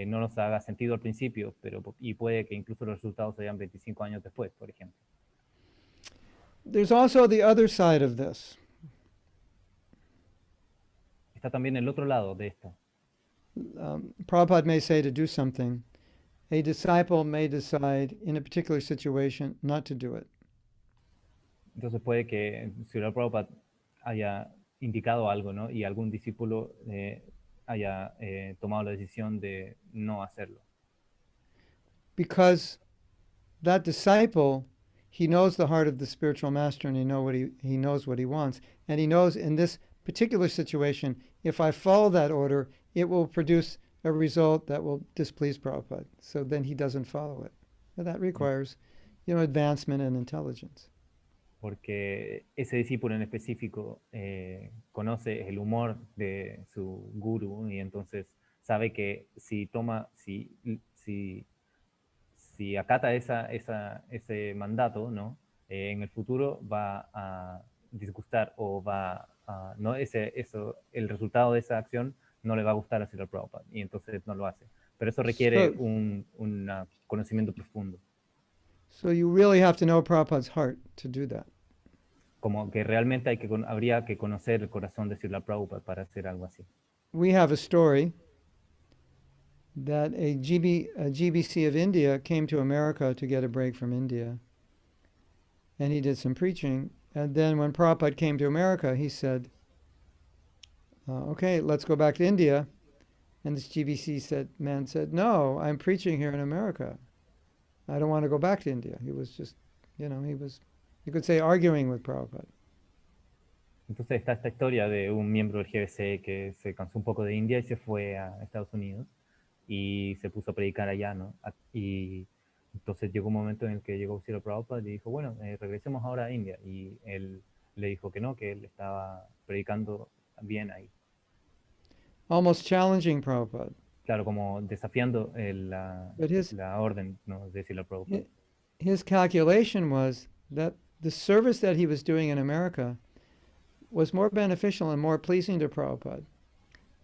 no nos haga sentido al principio, y puede que incluso los resultados sean 25 años después, por ejemplo. There's also the other side of this. Está también el otro lado de esto. Prabhupada may say to do something. A disciple may decide in a particular situation not to do it. Entonces puede que Srila Prabhupada haya indicado algo, ¿no? Y algún discípulo haya tomado la decisión de no hacerlo. Because that disciple, he knows the heart of the spiritual master, and he knows what he wants, and he knows in this particular situation, if I follow that order, it will produce a result that will displease Prabhupada. So then he doesn't follow it. And that requires, advancement and intelligence. Porque ese discípulo en específico conoce el humor de su guru y entonces sabe que si acata ese mandato, ¿no? En el futuro va a disgustar o va a, no, el resultado de esa acción no le va a gustar a Srila Prabhupada y entonces no lo hace. Pero eso requiere un conocimiento profundo. So you really have to know Prabhupada's heart to do that. Como que realmente habría que conocer el corazón de Srila Prabhupada para hacer algo así. We have a story that a GBC of India came to America to get a break from India. And he did some preaching. And then when Prabhupada came to America, he said, okay, let's go back to India. And this GBC man said, no, I'm preaching here in America. I don't want to go back to India. He was just, you could say, arguing with Prabhupada. Entonces está esta historia de un miembro del GBC que se cansó un poco de India y se fue a Estados Unidos y se puso a predicar allá, ¿no? Y entonces llegó un momento en el que llegó Srila Prabhupada y dijo, bueno, regresemos ahora a India. Y él le dijo que no, que él estaba predicando bien ahí. Almost challenging Prabhupada. Claro, como desafiando la orden, ¿no? De Srila Prabhupada. His calculation was that the service that he was doing in America was more beneficial and more pleasing to Prabhupada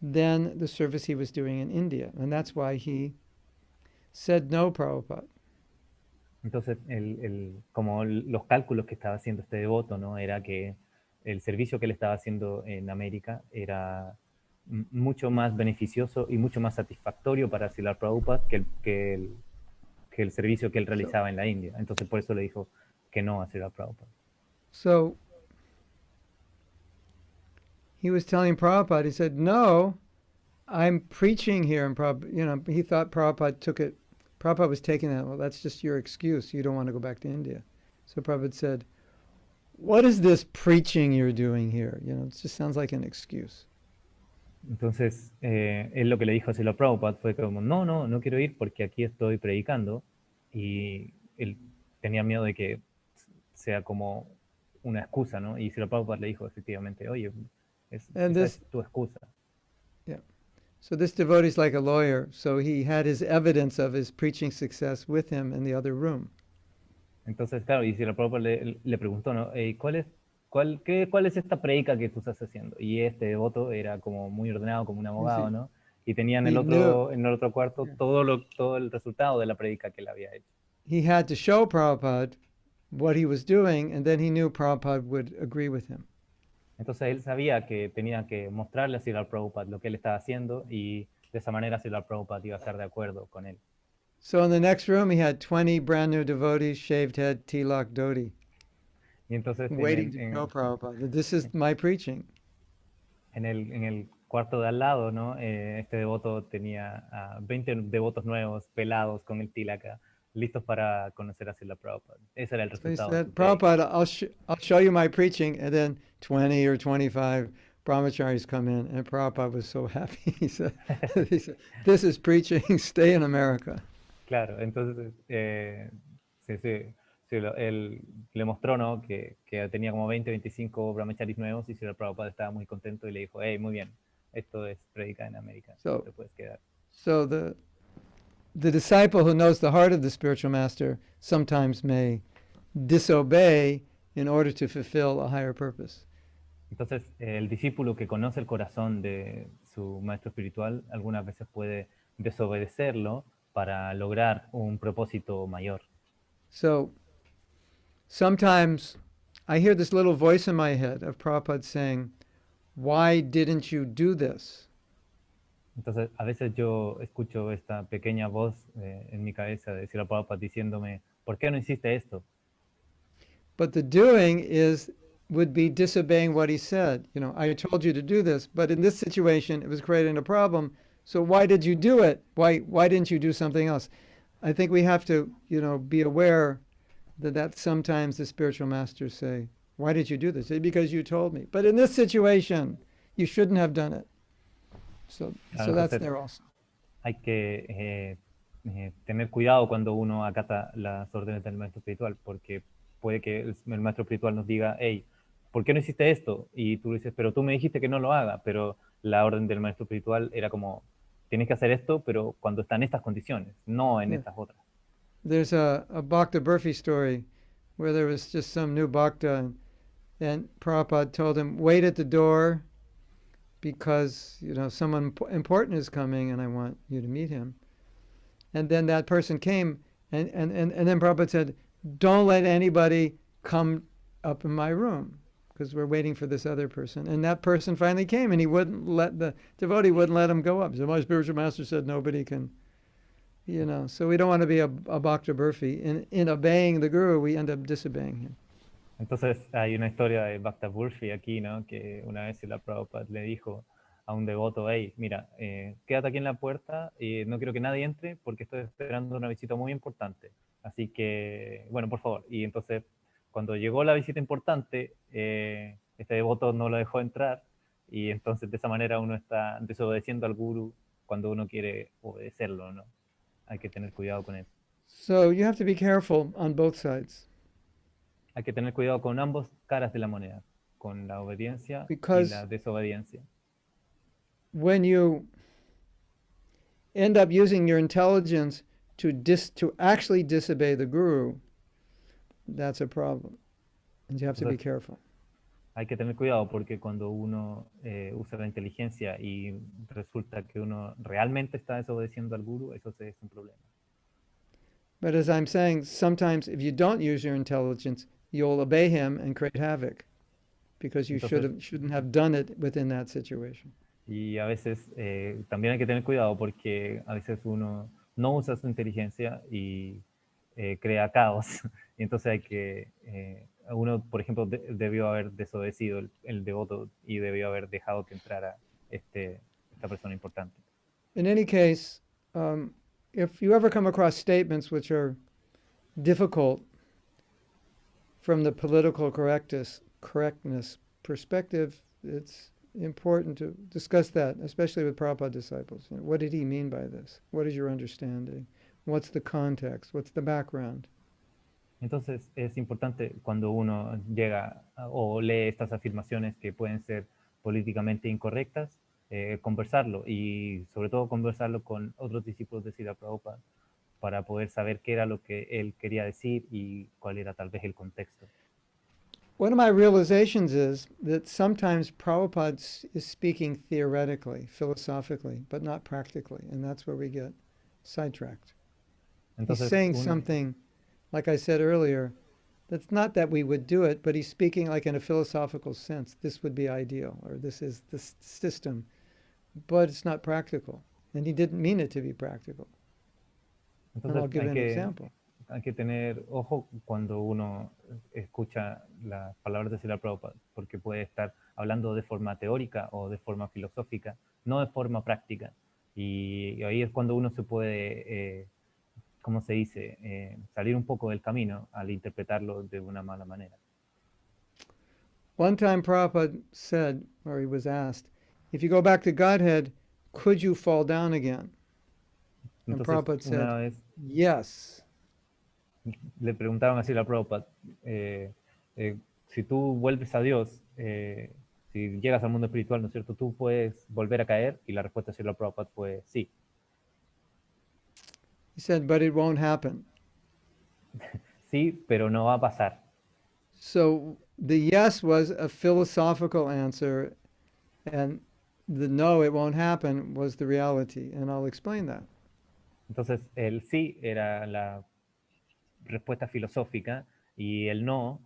than the service he was doing in India. And that's why he said no, Prabhupada. Entonces, como los cálculos que estaba haciendo este devoto, ¿no? Era que el servicio que él estaba haciendo en América era mucho más beneficioso y mucho más satisfactorio para Srila Prabhupada que el servicio que él realizaba en la India. Entonces, por eso le dijo que no a Srila Prabhupada. So, he was telling Prabhupada, he said, no, I'm preaching here. And Prabhupada, he thought Prabhupada was taking that, well, that's just your excuse. You don't want to go back to India. So Prabhupada said, what is this preaching you're doing here? It just sounds like an excuse. Entonces, él lo que le dijo a Srila Prabhupada fue como, no quiero ir porque aquí estoy predicando. Y él tenía miedo de que sea como una excusa, ¿no? Y Srila Prabhupada le dijo efectivamente, oye, esa es tu excusa. Yeah. So this devotee is like a lawyer. So he had his evidence of his preaching success with him in the other room. Entonces, claro, y Srila Prabhupada le preguntó, ¿no? ¿Cuál es esta predica que tú estás haciendo? Y este devoto era como muy ordenado, como un abogado, ¿no? Y tenía He knew. en el otro cuarto todo el resultado de la predica que él había hecho. He had to show Prabhupada what he was doing, and then he knew Prabhupada would agree with him. Entonces él sabía que tenía que mostrarle a Srila Prabhupada lo que él estaba haciendo y de esa manera Srila Prabhupada iba a estar de acuerdo con él. So in the next room, he had 20 brand new devotees, shaved head, tilak, dhoti, Y entonces waiting to show Prabhupada that this is my preaching. en el cuarto de al lado, ¿no? Este devoto tenía a 20 devotos nuevos, pelados, con el tilaka, listos para conocer a Srila Prabhupada. Ese era el So he resultado de said, su predica. Prabhupada, I'll show you my preaching. And then 20 or 25 brahmacharis come in, and Prabhupada was so happy. He said, this is preaching, stay in America. Claro, entonces él le mostró, ¿no? que tenía como 20, 25 brahmacharis nuevos y Srila Prabhupada estaba muy contento y le dijo, hey, muy bien, esto es predicar en América, So, te puedes quedar. so the disciple who knows the heart of the spiritual master sometimes may disobey in order to fulfill a higher purpose. Entonces, el discípulo que conoce el corazón de su maestro espiritual algunas veces puede desobedecerlo para lograr un propósito mayor. So sometimes I hear this little voice in my head of Prabhupada saying, why didn't you do this? Entonces, a veces yo escucho esta pequeña voz en mi cabeza de Srila Prabhupada diciéndome, ¿por qué no hiciste esto? But the doing would be disobeying what he said. You know, I told you to do this, but in this situation, it was creating a problem. So why did you do it? Why didn't you do something else? I think we have to, be aware that sometimes the spiritual masters say, why did you do this? Because you told me. But in this situation, you shouldn't have done it. So Claro, that's entonces there also. hay que tener cuidado cuando uno acata las órdenes del maestro espiritual, porque puede que el maestro espiritual nos diga, hey, ¿por qué no hiciste esto? Y tú dices, pero tú me dijiste que no lo haga, pero la orden del maestro espiritual era como, tienes que hacer esto, pero cuando están estas condiciones, no en Yeah. estas otras. There's a Bhakta Burfi story where there was just some new Bhakta, and Prabhupada told him, wait at the door because, someone important is coming and I want you to meet him. And then that person came, and then Prabhupada said, don't let anybody come up in my room because we're waiting for this other person. And that person finally came, and the devotee wouldn't let him go up. So my spiritual master said nobody can, so we don't want to be a Bhakta Burfi. In obeying the Guru, we end up disobeying him. Entonces hay una historia de Bhakta Burfi aquí, ¿no? Que una vez la Prabhupada le dijo a un devoto, hey, mira, quédate aquí en la puerta y no quiero que nadie entre porque estoy esperando una visita muy importante. Así que, bueno, por favor. Y entonces, cuando llegó la visita importante, este devoto no lo dejó entrar y entonces de esa manera uno está desobedeciendo al guru cuando uno quiere obedecerlo, ¿no? Hay que tener cuidado con eso. So you have to be careful on both sides. Hay que tener cuidado con ambas caras de la moneda, con la obediencia y Because la desobediencia. when you end up using your intelligence to actually disobey the Guru, that's a problem. And you have to be careful. Hay que tener cuidado porque cuando uno usa la inteligencia y resulta que uno realmente está desobedeciendo al guru, eso es un problema. But as I'm saying, sometimes if you don't use your intelligence, you'll obey him and create havoc because you shouldn't have done it within that situation. Y a veces también hay que tener cuidado porque a veces uno no usa su inteligencia y crea caos. Y entonces uno, por ejemplo, debió haber desobedecido el devoto y debió haber dejado que entrara esta persona importante. In any case, if you ever come across statements which are difficult from the political correctness perspective, it's important to discuss that, especially with Prabhupada disciples. What did he mean by this? What is your understanding? What's the context? What's the background? Entonces es importante cuando uno llega o lee estas afirmaciones que pueden ser políticamente incorrectas, conversarlo y sobre todo conversarlo con otros discípulos de Srila Prabhupada para poder saber qué era lo que él quería decir y cuál era tal vez el contexto. One of my realizations is that sometimes Prabhupada is speaking theoretically, philosophically, but not practically, and that's where we get sidetracked. He's Entonces, saying something, like I said earlier, that's not that we would do it, but he's speaking like in a philosophical sense. This would be ideal, or this is the system, but it's not practical. And he didn't mean it to be practical. And I'll entonces give an example. hay que tener ojo cuando uno escucha las palabras de Srila Prabhupada, porque puede estar hablando de forma teórica o de forma filosófica, no de forma práctica. Y ahí es cuando uno se puede, ¿cómo se dice?, salir un poco del camino al interpretarlo de una mala manera. One time Prabhupada said, or he was asked, if you go back to Godhead, could you fall down again? And Entonces, Prabhupada una said, vez yes. le preguntaron así a Prabhupada, si tú vuelves a Dios, si llegas al mundo espiritual, ¿no es cierto?, ¿tú puedes volver a caer? Y la respuesta de Srila Prabhupada fue sí. He said, but it won't happen. Sí, pero no va a pasar. So the yes was a philosophical answer, and the no, it won't happen was the reality. And I'll explain that. Entonces, el sí era la respuesta filosófica y el no,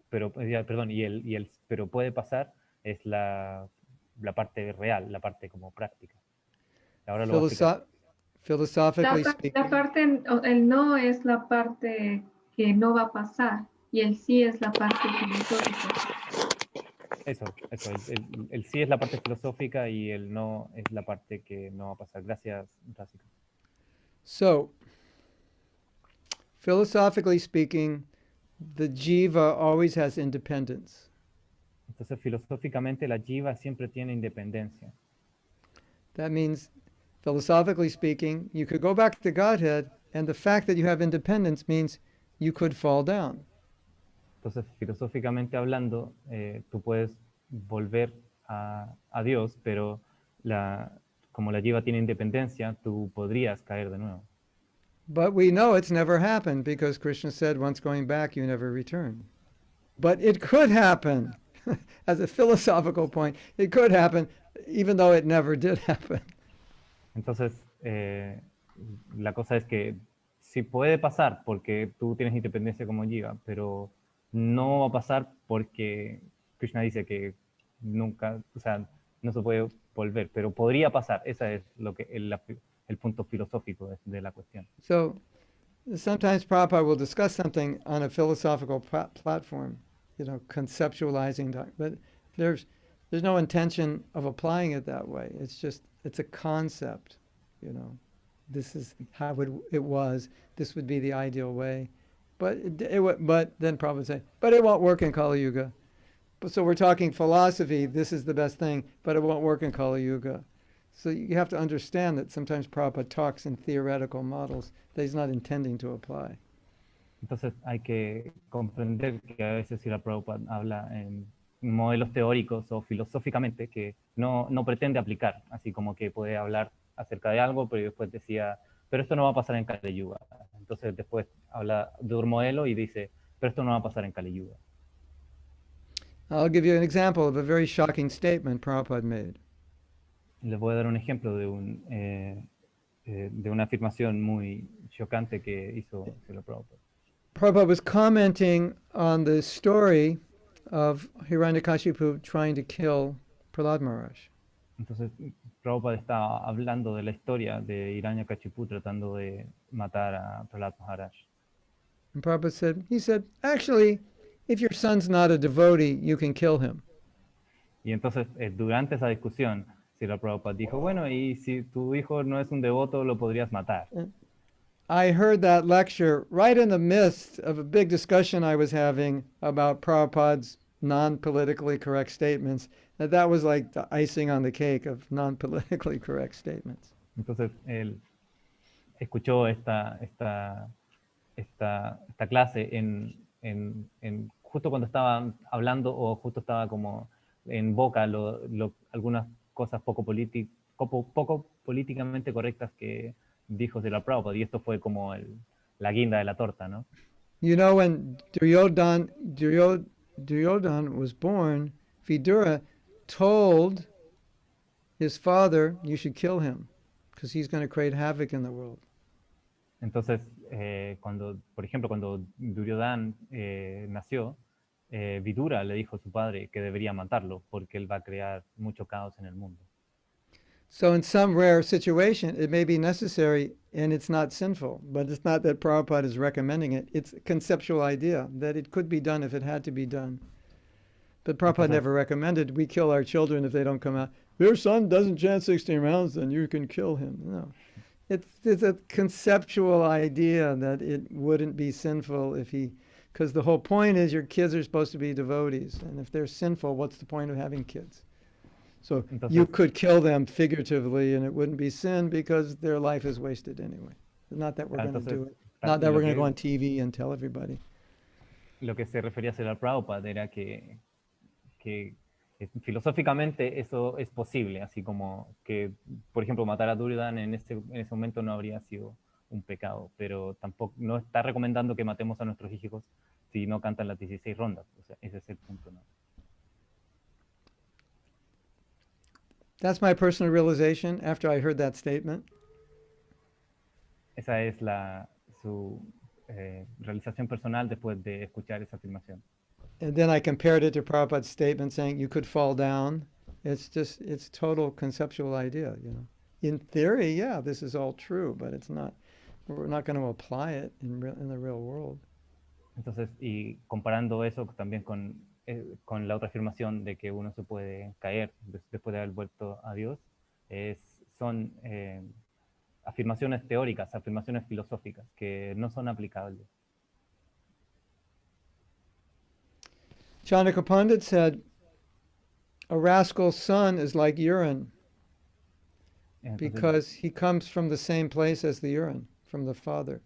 pero, perdón, y el pero puede pasar es la parte real, la parte como práctica. Ahora lo voy a explicar. Philosophically speaking, La parte, el no es la parte que no va a pasar y el sí es la parte filosófica. Eso, el sí es la parte filosófica y el no es la parte que no va a pasar. Gracias, Rásika. so philosophically speaking, the jiva always has independence. Entonces, filosóficamente, la jiva siempre tiene independencia. That means, philosophically speaking, you could go back to Godhead, and the fact that you have independence means you could fall down. Entonces, filosóficamente hablando, tú puedes volver a Dios, pero como la jiva tiene independencia, tú podrías caer de nuevo. But we know it's never happened because Krishna said, once going back, you never return. But it could happen. As a philosophical point, it could happen, even though it never did happen. Entonces, la cosa es que sí puede pasar porque tú tienes independencia como jiva, pero no va a pasar porque Krishna dice que nunca, o sea, no se puede volver, pero podría pasar. Ese es lo que el punto filosófico de la cuestión. So sometimes Prabhupada will discuss something on a philosophical platform, conceptualizing, but there's no intention of applying it that way. It's a concept, This is how it was. This would be the ideal way. But then Prabhupada would say, but it won't work in Kali Yuga. So we're talking philosophy, this is the best thing, but it won't work in Kali Yuga. So you have to understand that sometimes Prabhupada talks in theoretical models that he's not intending to apply. Entonces hay que comprender que a veces Srila Prabhupada habla en modelos teóricos o filosóficamente que no pretende aplicar, así como que puede hablar acerca de algo, pero después decía, pero esto no va a pasar en Kali Yuga. Entonces después habla de un modelo y dice, pero esto no va a pasar en Kali Yuga. I'll give you an example of a very shocking statement Prabhupada made. Les voy a dar un ejemplo de una afirmación muy chocante que hizo Srila Prabhupada. Prabhupada was commenting on the story of Hiranyakashipu trying to kill Prahlad Maharaj. Entonces, Prabhupada estaba hablando de la historia de Hiranyakashipu tratando de matar a Prahlad Maharaj. And Prabhupada said, actually, if your son's not a devotee, you can kill him. Y entonces, durante esa discusión, Srila Prabhupada dijo, bueno, y si tu hijo no es un devoto, lo podrías matar. I heard that lecture right in the midst of a big discussion I was having about Prabhupada's non-politically correct statements. That was like the icing on the cake of non-politically correct statements. Entonces, él escuchó esta clase justo cuando estaban hablando o justo estaba como en boca algunas cosas poco políticamente correctas que dijo Srila Prabhupada, y esto fue como la guinda de la torta, ¿no? You know, when Duryodhan was born, Vidura told his father, you should kill him, because he's going to create havoc in the world. Entonces, por ejemplo, cuando Duryodhan nació, Vidura le dijo a su padre que debería matarlo porque él va a crear mucho caos en el mundo. So in some rare situation, it may be necessary and it's not sinful, but it's not that Prabhupada is recommending it. It's a conceptual idea that it could be done if it had to be done. But Prabhupada never recommended we kill our children if they don't come out. Your son doesn't chant 16 rounds, then you can kill him. No. It's a conceptual idea that it wouldn't be sinful if because the whole point is your kids are supposed to be devotees. And if they're sinful, what's the point of having kids? So you could kill them figuratively and it wouldn't be sin because their life is wasted anyway. Not that we're going to do it. Not that we're going to go on TV and tell everybody. Lo que se refería a Srila Prabhupada era que filosóficamente eso es posible, así como que, por ejemplo, matar a Duryodhan en ese momento no habría sido un pecado, pero tampoco no está recomendando que matemos a nuestros hijos si no cantan las 16 rondas. O sea, ese es el punto, ¿no? That's my personal realization after I heard that statement. Esa es su realización personal después de escuchar esa afirmación. And then I compared it to Prabhupada's statement saying you could fall down. It's total conceptual idea, you know. In theory, yeah, this is all true, but it's not. We're not going to apply it in the real world. Entonces, y comparando eso también con la otra afirmación de que uno se puede caer después de haber vuelto a Dios, son afirmaciones teóricas, afirmaciones filosóficas que no son aplicables. Chanaka Pandit said, a rascal's son is like urine because he comes from the same place as the urine, from the father.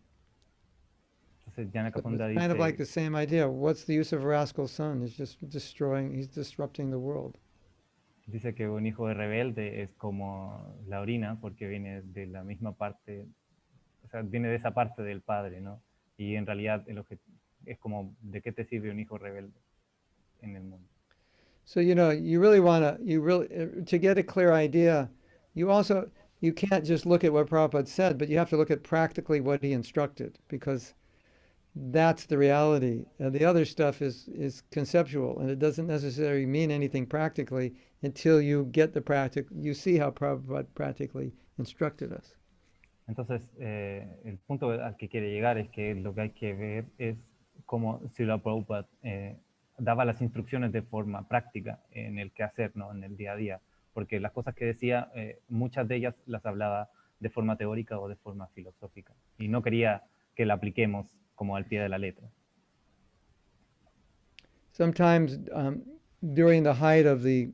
Entonces, Janaka Pandit It's kind of like the same idea. What's the use of a rascal's son? He's just he's disrupting the world. Dice que un hijo de rebelde es como la orina porque viene de la misma parte, o sea, viene de esa parte del padre, ¿no? Y en realidad es como, ¿de qué te sirve un hijo rebelde en el mundo? So, you know, to get a clear idea, you can't just look at what Prabhupada said, but you have to look at practically what he instructed, because that's the reality. The other stuff is conceptual, and it doesn't necessarily mean anything practically until you get you see how Prabhupada practically instructed us. Entonces, el punto al que quiere llegar es que lo que hay que ver es cómo Srila Prabhupada daba las instrucciones de forma práctica en el quehacer, ¿no? En el día a día, porque las cosas que decía, muchas de ellas las hablaba de forma teórica o de forma filosófica, y no quería que la apliquemos como al pie de la letra. Sometimes during the height of the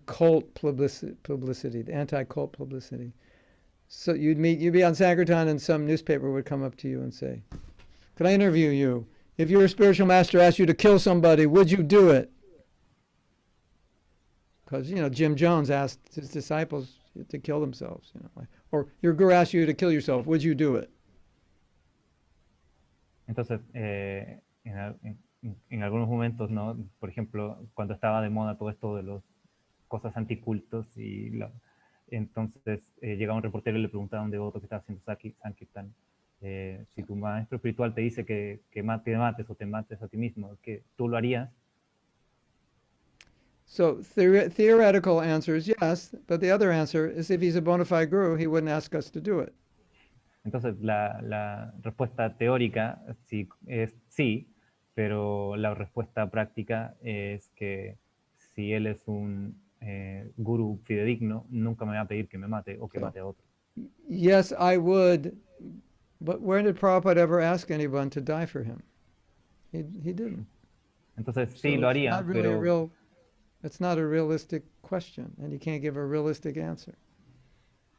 cult publicity, the anti-cult publicity, so you'd be on Sankirtan and some newspaper would come up to you and say, "Could I interview you? If your spiritual master asked you to kill somebody, would you do it?" Because, you know, Jim Jones asked his disciples to kill themselves, you know, or your guru asked you to kill yourself, would you do it? Entonces, en algunos momentos, ¿no? Por ejemplo, cuando estaba de moda todo esto de las cosas anticultos, entonces llegaba un reportero y le preguntaba a un devoto que estaba haciendo Sankirtan, si tu maestro espiritual te dice que te mates o te mates a ti mismo, que tú lo harías. So theoretical answer is yes, but the other answer is if he's a bona fide guru, he wouldn't ask us to do it. Entonces la respuesta teórica es sí, pero la respuesta práctica es que si él es un gurú fidedigno, nunca me va a pedir que me mate o que mate a otro. Yes, I would, but where did Prabhupada ever ask anyone to die for him? He didn't. Entonces sí, lo haría, pero it's not a realistic question, and you can't give a realistic answer.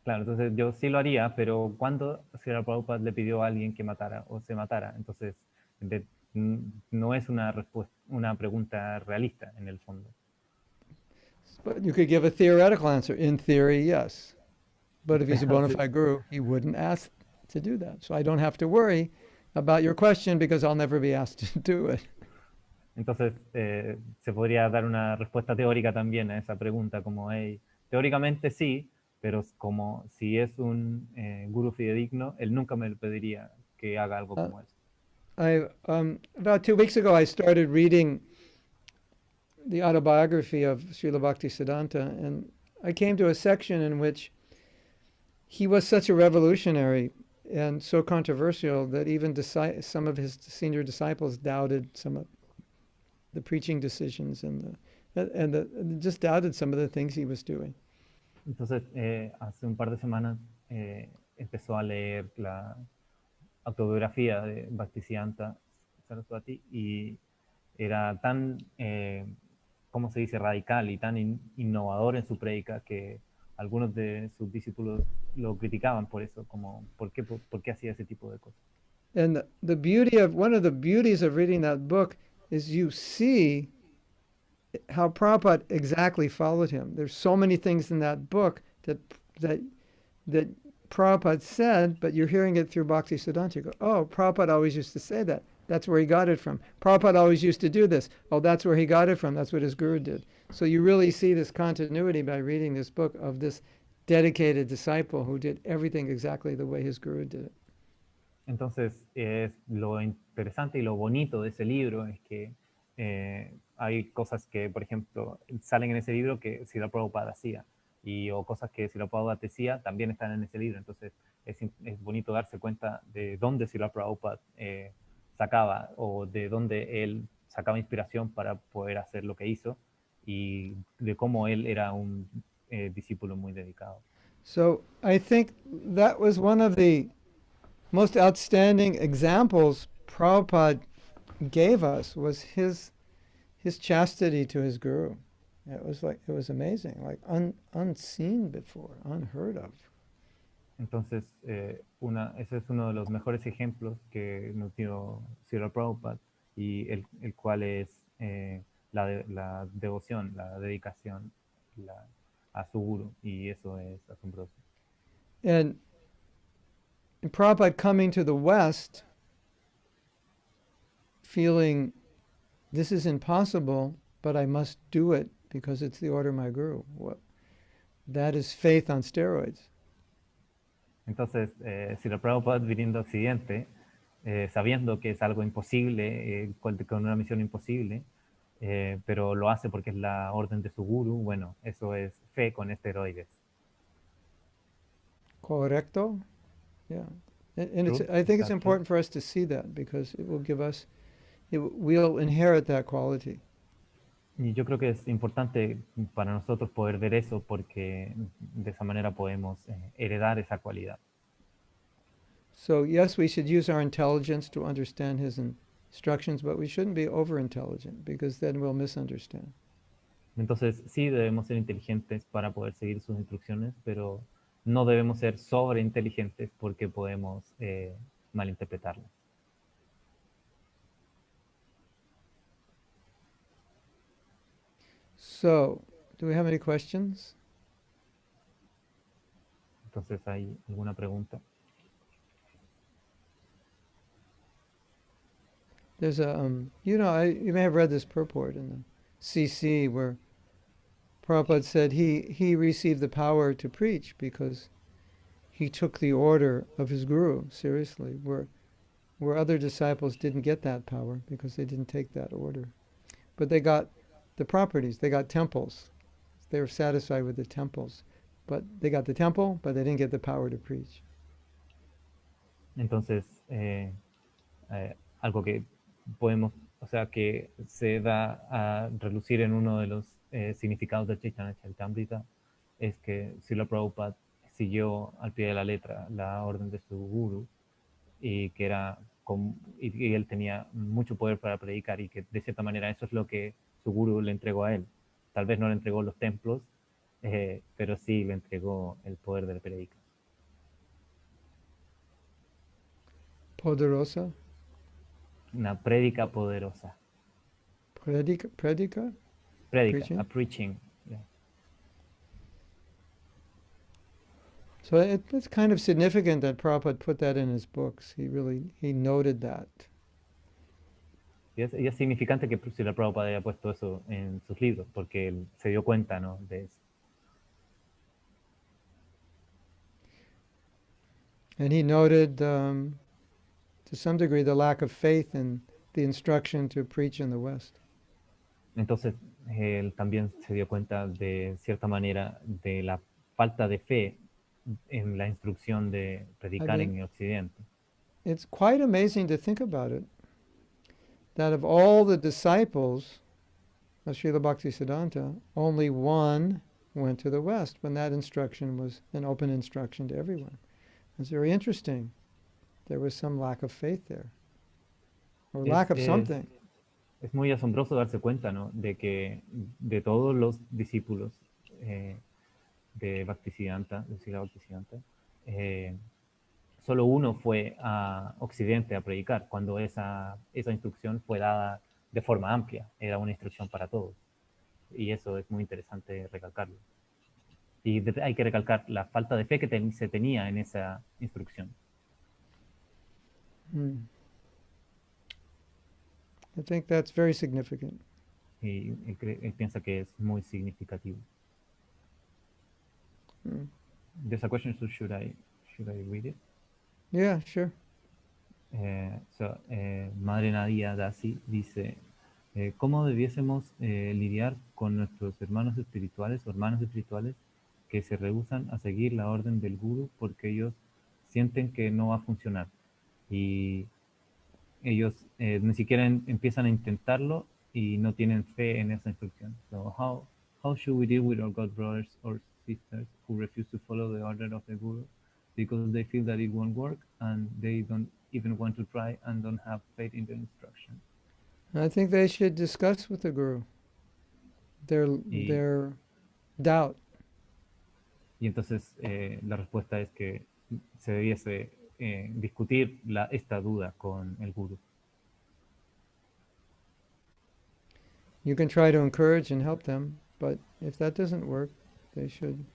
Claro, entonces yo sí lo haría, pero ¿cuándo Srila Prabhupada le pidió a alguien que matara o se matara? Entonces no es una pregunta realista en el fondo. But you could give a theoretical answer. In theory, yes. But if he's a bona fide guru, he wouldn't ask to do that. So I don't have to worry about your question because I'll never be asked to do it. Entonces, se podría dar una respuesta teórica también a esa pregunta, como, hey, teóricamente sí, pero como si es un gurú fidedigno, él nunca me pediría que haga algo como eso. About 2 weeks ago, I started reading the autobiography of Srila Bhaktisiddhanta, and I came to a section in which he was such a revolutionary and so controversial that even some of his senior disciples doubted some of the preaching decisions and just doubted some of the things he was doing. Entonces, hace un par de semanas empezó a leer la autobiografía de Bhaktisiddhanta Saraswati y era tan, ¿cómo se dice?, radical y tan innovador en su prédica que algunos de sus discípulos lo criticaban por eso, como por qué hacía ese tipo de cosas. And one of the beauties of reading that book is you see how Prabhupada exactly followed him. There's so many things in that book that Prabhupada said, but you're hearing it through Bhaktisiddhanta. You go, oh, Prabhupada always used to say that. That's where he got it from. Prabhupada always used to do this. Oh, that's where he got it from. That's what his guru did. So you really see this continuity by reading this book of this dedicated disciple who did everything exactly the way his guru did it. Entonces, lo interesante y lo bonito de ese libro es que hay cosas que, por ejemplo, salen en ese libro que Srila Prabhupada hacía, o cosas que Srila Prabhupada decía también están en ese libro. Entonces, es bonito darse cuenta de dónde Srila Prabhupada sacaba, o de dónde él sacaba inspiración para poder hacer lo que hizo, y de cómo él era un discípulo muy dedicado. So I think that was one of the most outstanding examples Prabhupada gave us, was his chastity to his guru. It was amazing, like unseen before, unheard of. Entonces, ese es uno de los mejores ejemplos que nos dio Srila Prabhupada, y el cual es la devoción, la dedicación a su guru, y eso es asombroso. And Prabhupada coming to the West, feeling this is impossible, but I must do it because it's the order of my guru. That is faith on steroids. Entonces, Srila Prabhupada viniendo a Occidente, sabiendo que es algo imposible, con una misión imposible, pero lo hace porque es la orden de su guru, bueno, eso es fe con esteroides. Correcto? Yeah. And I think it's important for us to see that because it will give us, we'll inherit that quality. Y yo creo que es importante para nosotros poder ver eso, porque de esa manera podemos heredar esa cualidad. So yes, we should use our intelligence to understand his instructions, but we shouldn't be over-intelligent because then we'll misunderstand. Entonces sí debemos ser inteligentes para poder seguir sus instrucciones, pero no debemos ser sobreinteligentes porque podemos malinterpretarlas. So, do we have any questions? Entonces, ¿hay alguna pregunta? There's a, you may have read this purport in the CC where Prabhupada said he received the power to preach because he took the order of his guru seriously, where other disciples didn't get that power because they didn't take that order. But they got the properties, they got temples. They were satisfied with the temples. But they got the temple, but they didn't get the power to preach. Entonces, algo que podemos, o sea, que se da a relucir en uno de los significados del Chaitanya Charitamrita, es que Srila Prabhupada siguió al pie de la letra la orden de su guru, y que y él tenía mucho poder para predicar, y que de cierta manera eso es lo que su guru le entregó a él. Tal vez no le entregó los templos, pero sí le entregó el poder de la predica. Poderosa? Una prédica poderosa. Predica? Prédica, a preaching. Yeah. So it's kind of significant that Prabhupada put that in his books. He noted that. Y es significante que Srila Prabhupada haya puesto eso en sus libros, porque él se dio cuenta, ¿no?, de eso. And he noted, to some degree, the lack of faith in the instruction to preach in the West. Entonces, él también se dio cuenta de cierta manera de la falta de fe en la instrucción de predicar en Occidente. It's quite amazing to think about it, that of all the disciples of Srila Bhaktisiddhanta, only one went to the West when that instruction was an open instruction to everyone. It's very interesting. There was some lack of faith there, or lack of something. Es muy asombroso darse cuenta, ¿no?, de que de todos los discípulos de Bhaktisiddhanta, de Srila Bhaktisiddhanta, solo uno fue a Occidente a predicar, cuando esa instrucción fue dada de forma amplia, era una instrucción para todos. Y eso es muy interesante recalcarlo. Y hay que recalcar la falta de fe que se tenía en esa instrucción. I think that's very significant. Y él piensa que es muy significativo. There's a question, so should I read it? Yeah, sure. Madre Nadia Dasi dice, ¿cómo debiésemos lidiar con nuestros hermanos espirituales o hermanos espirituales que se rehúsan a seguir la orden del gurú porque ellos sienten que no va a funcionar? Y ellos ni siquiera empiezan a intentarlo y no tienen fe en esa instrucción. So how should we deal with our God brothers or sisters who refuse to follow the order of the guru because they feel that it won't work and they don't even want to try and don't have faith in the instruction? I think they should discuss with the guru their doubt. Y entonces la respuesta es que se debiese discutir esta duda con el guru. You can try to encourage and help them, but if that doesn't work, they should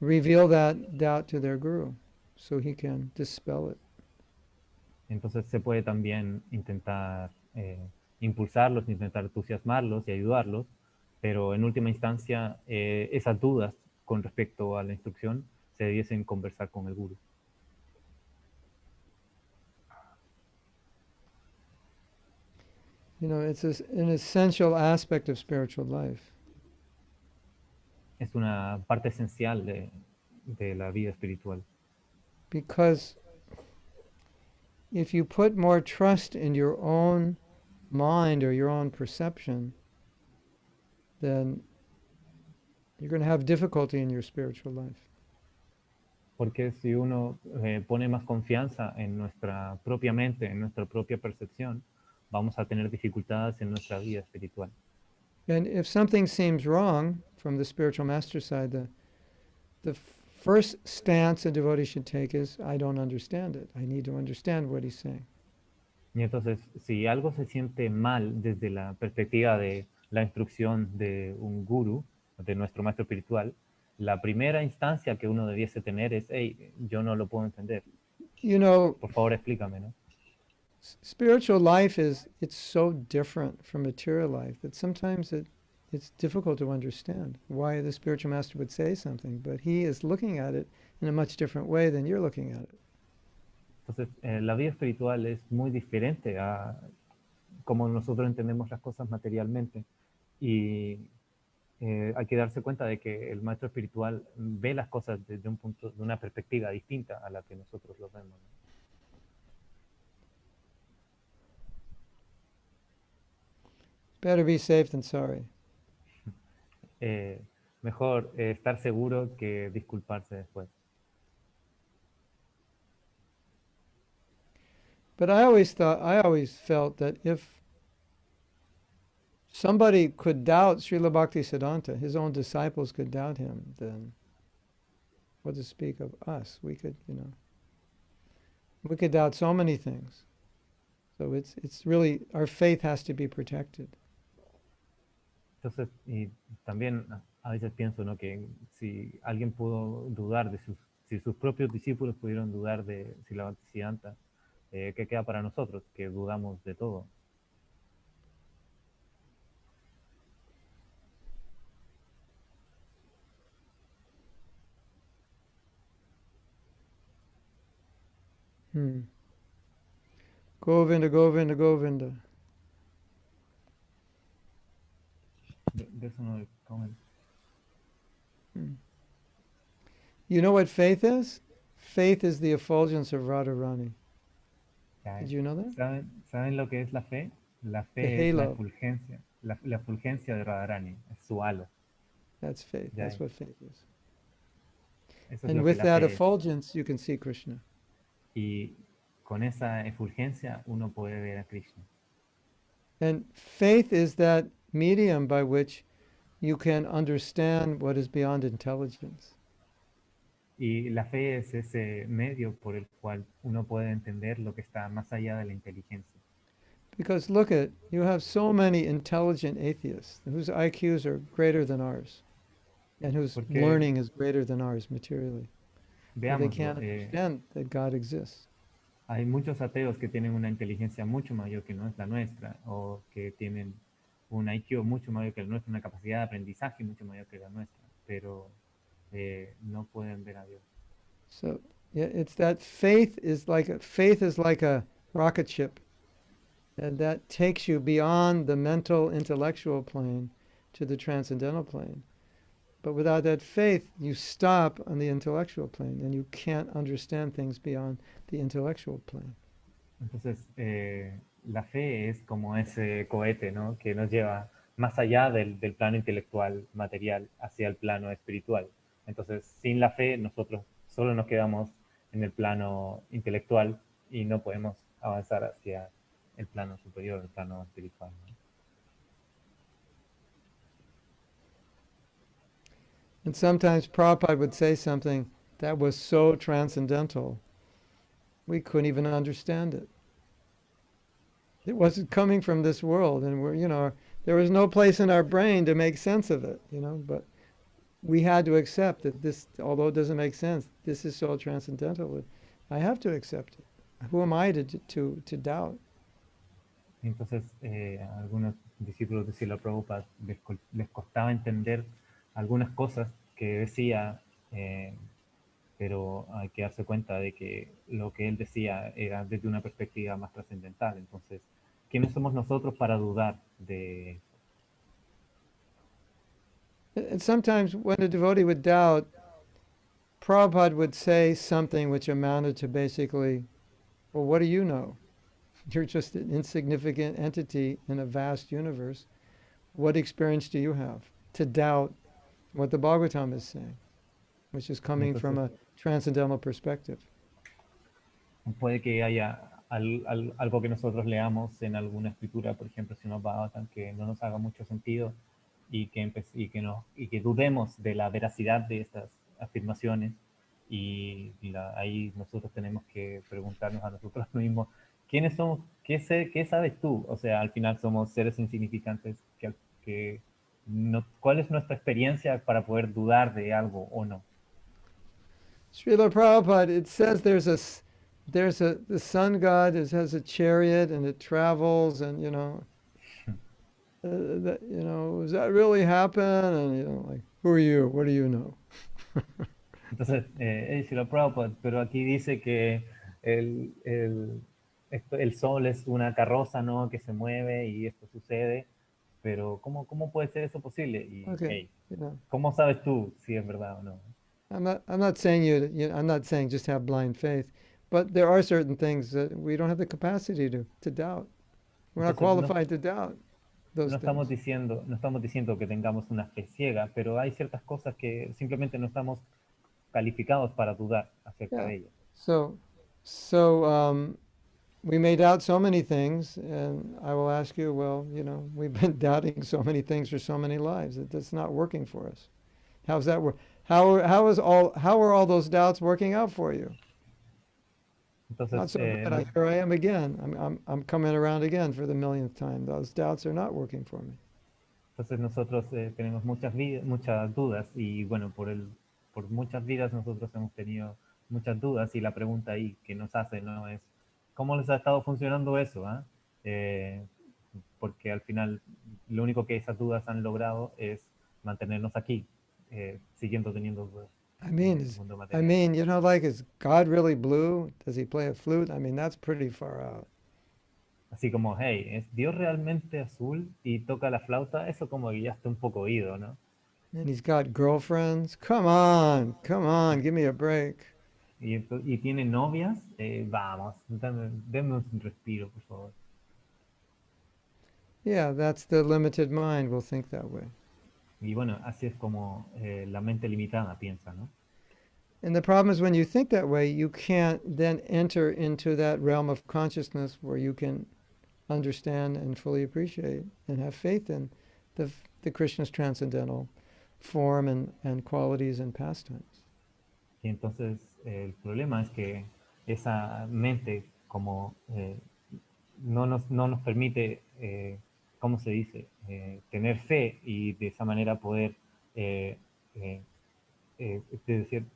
reveal that doubt to their guru so he can dispel it. Entonces se puede también intentar impulsarlos, intentar entusiasmarlos y ayudarlos, pero en última instancia esas dudas con respecto a la instrucción se debiesen conversar con el guru. You know, it's an essential aspect of spiritual life. Es una parte esencial de la vida espiritual. Because if you put more trust in your own mind or your own perception, then you're going to have difficulty in your spiritual life. Porque si uno pone más confianza en nuestra propia mente, en nuestra propia percepción, vamos a tener dificultades en nuestra vida espiritual. And if something seems wrong from the spiritual master side, the first stance a devotee should take is, I don't understand it. I need to understand what he's saying. Y entonces, si algo se siente mal desde la perspectiva de la instrucción de un guru, de nuestro maestro espiritual, la primera instancia que uno debiese tener es, hey, yo no lo puedo entender. You know, por favor, explícame, ¿no? Spiritual life it's so different from material life that sometimes it's difficult to understand why the spiritual master would say something, but he is looking at it in a much different way than you're looking at it. Entonces, la vida espiritual es muy diferente a como nosotros entendemos las cosas materialmente. Y hay que darse cuenta de que el maestro espiritual ve las cosas desde un punto, de una perspectiva distinta a la que nosotros lo vemos, ¿no? Better be safe than sorry. Mejor estar seguro que disculparse después. But I always felt that if somebody could doubt Srila Bhaktisiddhanta, his own disciples could doubt him, then what to speak of us? We could doubt so many things. So it's really, our faith has to be protected. Entonces, y también a veces pienso, ¿no?, que si alguien pudo dudar de sus si sus propios discípulos pudieron dudar de Srila Bhaktisiddhanta, ¿qué queda para nosotros, que dudamos de todo? Govinda, Govinda, Govinda. There's another comment. You know what faith is? Faith is the effulgence of Radharani. Did you know that? ¿Saben lo que es la fe? La The fe es la halo. efulgencia, la efulgencia de Radharani, es su halo. That's faith. Ya, That's what faith is. Eso es And lo que with la that fe es. effulgence, you can see Krishna. Y con esa efulgencia uno puede ver a Krishna. And faith is that medium by which you can understand what is beyond intelligence. Y la fe es ese medio por el cual uno puede entender lo que está más allá de la inteligencia. Because look at, you have so many intelligent atheists whose IQs are greater than ours and whose Porque- learning is greater than ours materially. But they Veámoslo, can't understand that God exists. hay muchos ateos que tienen una inteligencia mucho mayor que no es la nuestra, o que tienen un IQ mucho mayor que el nuestro, una capacidad de aprendizaje mucho mayor que la nuestra, pero no pueden ver a Dios. So yeah, it's that faith is like a rocket ship, and that takes you beyond the mental intellectual plane to the transcendental plane. But without that faith, you stop on the intellectual plane, and you can't understand things beyond the intellectual plane. Entonces, la fe es como ese cohete, ¿no? Que nos lleva más allá del plano intelectual, material, hacia el plano espiritual. Entonces, sin la fe, nosotros solo nos quedamos en el plano intelectual y no podemos avanzar hacia el plano superior, el plano espiritual, ¿no? And sometimes Prabhupada would say something that was so transcendental, we couldn't even understand it. It wasn't coming from this world, and there was no place in our brain to make sense of it, but we had to accept that this, although it doesn't make sense, this is so transcendental. I have to accept it. Who am I to doubt? Entonces, a algunos discípulos de Srila Prabhupada les costaba entender algunas cosas que decía, pero hay que darse cuenta de que lo que él decía era desde una perspectiva más trascendental. Entonces, ¿quiénes somos nosotros para dudar de eso? And sometimes when a devotee would doubt, Prabhupada would say something which amounted to basically, well, what do you know? You're just an insignificant entity in a vast universe. What experience do you have to doubt what the Bhagavatam is saying, which is coming from a transcendental perspective? Puede que haya algo que nosotros leamos en alguna escritura, por ejemplo, si nos Bhagavatam, que no nos haga mucho sentido y que dudemos de la veracidad de estas afirmaciones, y ahí nosotros tenemos que preguntarnos a nosotros mismos, ¿quiénes somos? ¿Qué sabes tú? O sea, al final somos seres insignificantes que ¿cuál es nuestra experiencia para poder dudar de algo o no? Srila Prabhupada, it says the sun god has a chariot and it travels, and does that really happen? And like, who are you? What do you know? Entonces, Srila Prabhupada, pero aquí dice que el sol es una carroza, ¿no? Que se mueve y esto sucede, pero ¿cómo puede ser eso posible? Y, Okay, ¿cómo sabes tú si es verdad o no? I'm not saying I'm not saying just have blind faith, but there are certain things that we don't have the capacity to doubt. We're not qualified to doubt those No things. no estamos diciendo que tengamos una fe ciega, pero hay ciertas cosas que simplemente no estamos calificados para dudar acerca de ellas. So we may doubt so many things, and I will ask you, well, we've been doubting so many things for so many lives. It's not working for us. How's that work? How are all those doubts working out for you? Not Entonces, so bad. Here I am again. I'm coming around again for the millionth time. Those doubts are not working for me. Entonces nosotros tenemos muchas dudas y bueno, por muchas vidas nosotros hemos tenido muchas dudas y la pregunta ahí que nos hace, ¿no? Es, ¿cómo les ha estado funcionando eso? ¿Ah? Porque al final lo único que esas dudas han logrado es mantenernos aquí, siguiendo teniendo dudas I en mean, el is, mundo I material. mean, you know, like, is God really blue? Does he play a flute? I mean, that's pretty far out. Así como, hey, ¿es Dios realmente azul y toca la flauta? Eso como que ya está un poco oído, ¿no? And he's got girlfriends. Come on, give me a break. Y tiene novias, vamos, denme un respiro, por favor. Yeah, that's the limited mind will think that way. Y bueno, así es como la mente limitada piensa, ¿no? And the problem is when you think that way, you can't then enter into that realm of consciousness where you can understand and fully appreciate and have faith in the Krishna's transcendental form and qualities and pastimes. Y entonces el problema es que esa mente como no nos permite, ¿cómo se dice? Tener fe y de esa manera poder, eh, eh, es decir,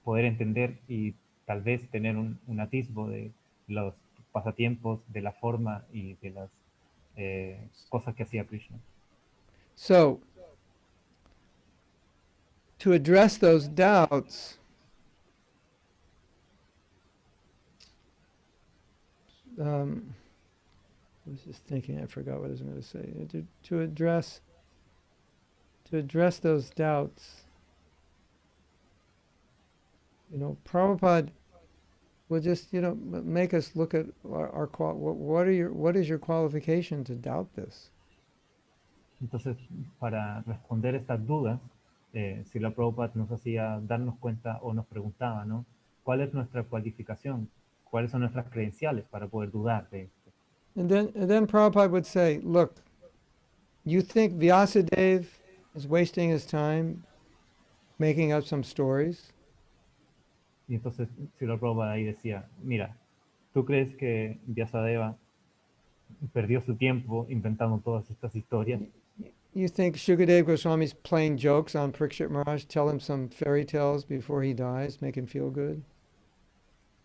poder entender y tal vez tener un atisbo de los pasatiempos, de la forma y de las cosas que hacía Krishna. So, to address those doubts, I was just thinking, I forgot what I was going to say. To address those doubts, you know, Prabhupada will just, you know, make us look at what is your qualification to doubt this? Entonces, para responder estas dudas, Srila Prabhupada nos hacía darnos cuenta o nos preguntaba, ¿no? ¿Cuál es nuestra cualificación? ¿Cuáles son nuestras credenciales para poder dudar de esto? And then Prabhupada would say, look, you think Vyasadeva is wasting his time making up some stories? Y entonces Srila Prabhupada ahí decía, mira, ¿tú crees que Vyasadeva perdió su tiempo inventando todas estas historias? You think Shukadeva Goswami's playing jokes on Parikshit Maharaj, tell him some fairy tales before he dies, make him feel good?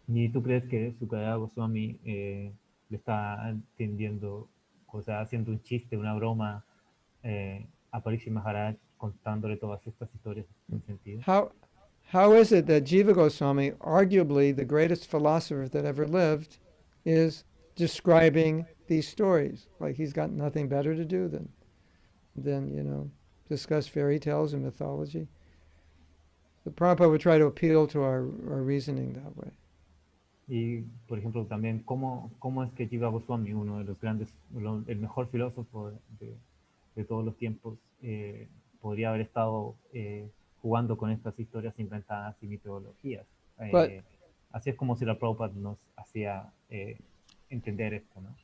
¿Y tú crees que Sukadeva Goswami le está tendiendo, o sea, haciendo un chiste, una broma a Parikshit Maharaj contándole todas estas historias sin sentido? How is it that Jiva Goswami, arguably the greatest philosopher that ever lived, is describing these stories? Like he's got nothing better to do than you know, discuss fairy tales and mythology. The Prabhupada would try to appeal to our reasoning that way. Y, por ejemplo, también, ¿cómo es que Jiva Goswami, uno de los grandes, el mejor filósofo de todos los tiempos, podría haber estado jugando con estas historias inventadas y mitologías? But Así es como Srila Prabhupada nos hacía entender esto, ¿no?